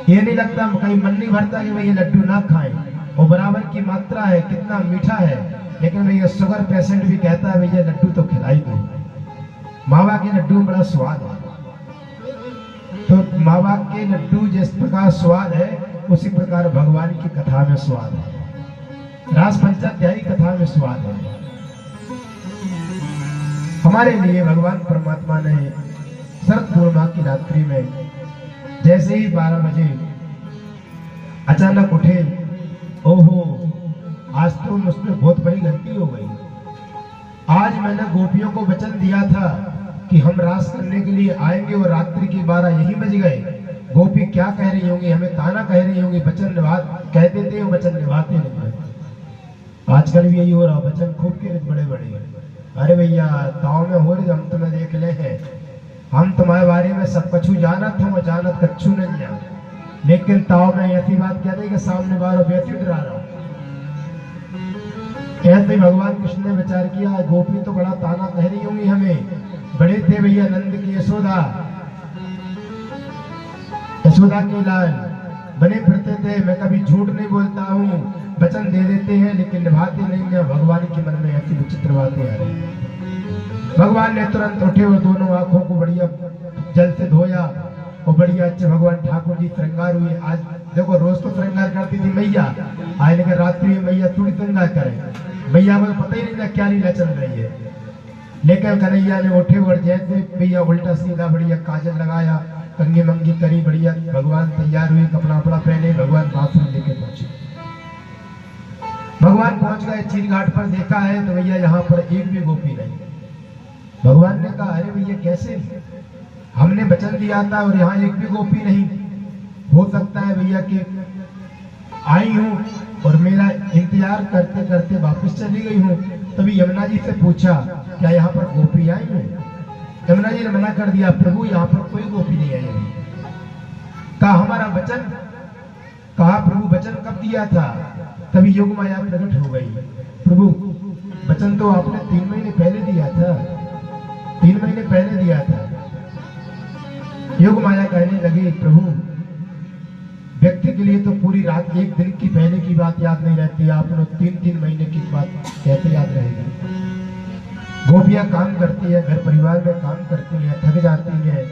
ये नहीं लगता, कहीं मन नहीं भरता कि भैया लड्डू ना खाएं, और बराबर की मात्रा है, कितना मीठा है, लेकिन भैया शुगर पेशेंट भी कहता है भैया लड्डू तो खिलाई दो। मावा के लड्डू में बड़ा स्वाद है। तो मावा के लड्डू जिस प्रकार स्वाद है, उसी प्रकार भगवान की कथा में स्वाद है, रास पंचाध्यायी कथा में स्वाद है। हमारे लिए भगवान परमात्मा ने शरद पूर्णिमा की रात्रि में जैसे ही 12 बजे अचानक उठे, ओहो आज तो मुझसे बहुत बड़ी गलती हो गई। आज मैंने गोपियों को वचन दिया था कि हम रास करने के लिए आएंगे, और रात्रि के 12 यही बज गए। गोपी क्या कह रही होंगी, हमें ताना कह रही होंगी, वचन कह देते हैं, वचन निभाते नहीं। आजकल भी यही हो रहा, वचन खूब के बड़े बड़े। अरे भैया ताव में हो रही, हम तुम्हें देख ले हैं, हम तुम्हारे बारे में सब कछु जानत हम, जानत कछु नहीं जान, लेकिन ताव में ऐसी बात कह रही कि सामने बार वैसे डरा रहा। ऐसे भगवान कृष्ण ने विचार किया, गोपी तो बड़ा ताना कह रही होंगी हमें। बड़े थे भैया नंद की यशोदा, यशोदा के लाल बने फिरते थे। मैं कभी झूठ नहीं बोलता हूँ, वचन दे देते हैं लेकिन निभाते नहीं हैं। भगवान के मन में ऐसी विचित्र बातें आ रही। भगवान ने तुरंत उठे और दोनों आंखों को बढ़िया जल से धोया, और बढ़िया अच्छे भगवान ठाकुर जी श्रृंगार हुए। आज देखो रोज तो श्रृंगार करती थी मैया, आज लेकिन रात्रि में मैया थोड़ी श्रृंगार करे। मैया को पता ही नहीं था क्या लीला चल रही है, लेकिन कन्हैया ने उठे और जैसे भैया उल्टा सीधा बढ़िया काजल लगाया, कंगी मंगी करी, बढ़िया भगवान तैयार हुए, कपड़ा वपड़ा पहने, भगवान बाथरूम लेके पहुंचे। भगवान पहुंच गए चीर घाट पर, देखा है तो भैया यहाँ पर एक भी गोपी नहीं। भगवान ने कहा अरे भैया कैसे, हमने वचन दिया था और यहाँ एक भी गोपी नहीं। हो सकता है भैया कि आई हूँ और मेरा इंतजार करते करते वापस चली गई हूँ। तभी यमुना जी से पूछा क्या यहाँ पर गोपी आई है? यमुना जी ने मना कर दिया, प्रभु यहाँ पर कोई गोपी नहीं आई है। कहा हमारा वचन, कहा प्रभु वचन कब दिया था? तभी योग माया प्रकट हो गई। प्रभु वचन तो आपने 3 महीने पहले दिया था, 3 महीने पहले दिया था। योग माया कहने लगी प्रभु व्यक्ति के लिए तो पूरी रात, एक दिन की पहले की बात याद नहीं रहती, आपने 3-3 महीने की बात कैसे याद रहेगी? गोपियां काम करती है, घर परिवार में काम करती है, थक जाती है,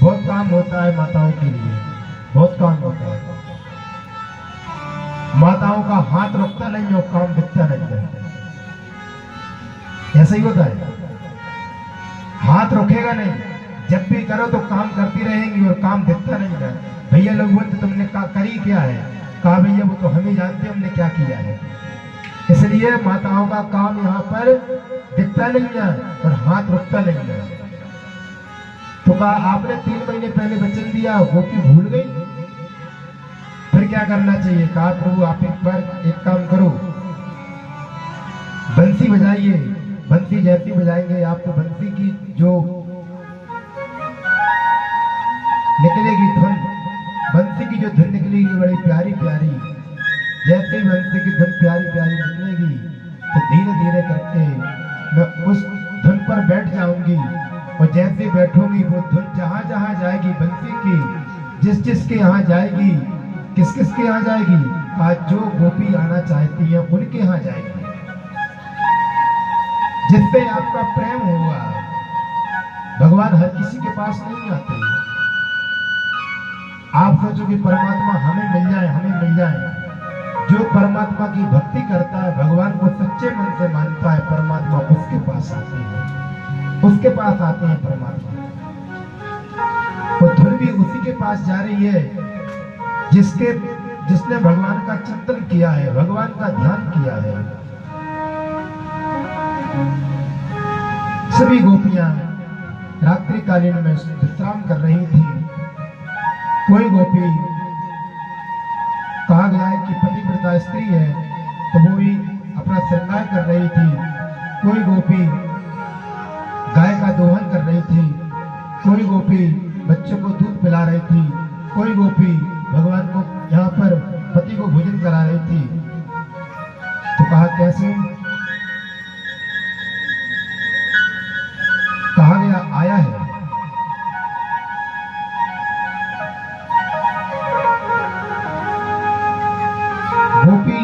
बहुत काम होता है माताओं के लिए, बहुत काम होता है। माताओं का हाथ रुकता नहीं और काम दिखता नहीं है, ऐसा ही होता है। हाथ रुकेगा नहीं, जब भी करो तो काम करती रहेंगी और काम दिखता नहीं है। भैया लोग बोलते तुमने करी क्या है? कहा भैया वो तो हम ही जानते हैं हमने क्या किया है। इसलिए माताओं का काम यहाँ पर दिखता नहीं है और हाथ रुकता नहीं है। तो कहा आपने 3 महीने पहले वचन दिया, गोपी भूल गई, फिर क्या करना चाहिए? कहा प्रभु आप एक बार एक काम करो, बंसी बजाइए। बंसी जैसी बजाएंगे आपको बंसी की जो निकलेगी धुन, बंसी की जो धुन निकलेगी बड़ी प्यारी प्यारी, जैसे ही बंसी की धुन प्यारी प्यारी निकलेगी तो धीरे धीरे करके मैं उस धुन पर बैठ जाऊंगी, और जैसे बैठूंगी वो धुन जहां जहां जाएगी बंसी की, जिस जिस के यहाँ जाएगी, किस किस के यहाँ जाएगी? आज जो गोपी आना चाहती है उनके यहाँ जाएगी, जिससे आपका प्रेम हुआ। भगवान हर किसी के पास नहीं आते। आप सोचो कि परमात्मा हमें मिल जाए, हमें मिल जाए। जो परमात्मा की भक्ति करता है, भगवान को सच्चे मन से मानता है, परमात्मा उसके पास आते हैं, उसके पास आते हैं परमात्मा। वो धुन भी उसी के पास जा रही है जिसने भगवान का चिंतन किया है, भगवान का ध्यान किया है। सभी गोपियां रात्रिकालीन में विश्राम कर रही थी। कोई गोपी, कहा गया है कि पतिव्रता स्त्री है तो वो भी अपना श्रृंगार कर रही थी। कोई गोपी गाय का दोहन कर रही थी, कोई गोपी बच्चे को दूध पिला रही थी, कोई गोपी भगवान को यहाँ पर पति को भोजन करा रही थी। तो कहा कैसे? कहा गया आया है गोपी,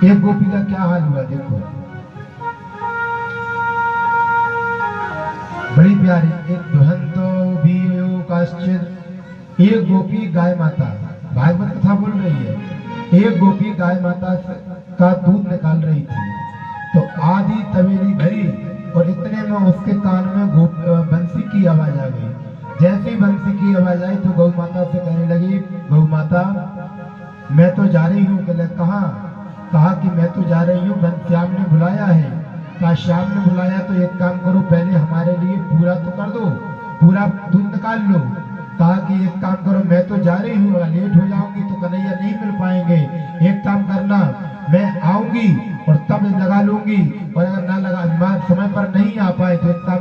एक गोपी का क्या हाल हुआ देखो, बड़ी प्यारी। एक दुहंतो भी काश्चित, एक गोपी गाय माता, भागवत कथा बोल रही है, एक गोपी गाय माता का दूध निकाल रही थी। तो आधी तवेली भरी और इतने में उसके कान में बंसी की आवाज आ गई। जैसे ही बंसी की आवाज आई तो गौ माता से कहने लगी, गौ माता मैं तो जा रही हूँ। कहाँ? कहा कि मैं तो जा रही हूँ, श्याम ने बुलाया है। कहा श्याम ने बुलाया तो एक काम करो, पहले हमारे लिए पूरा तो कर दो, पूरा दूध निकाल लो। कहा कि एक काम करो, मैं तो जा रही हूँ, लेट हो जाऊंगी तो कन्हैया नहीं मिल पाएंगे। एक काम करना, मैं आऊंगी और तब लगा लूंगी, और अगर ना लगा समय पर नहीं आ पाए तो एक काम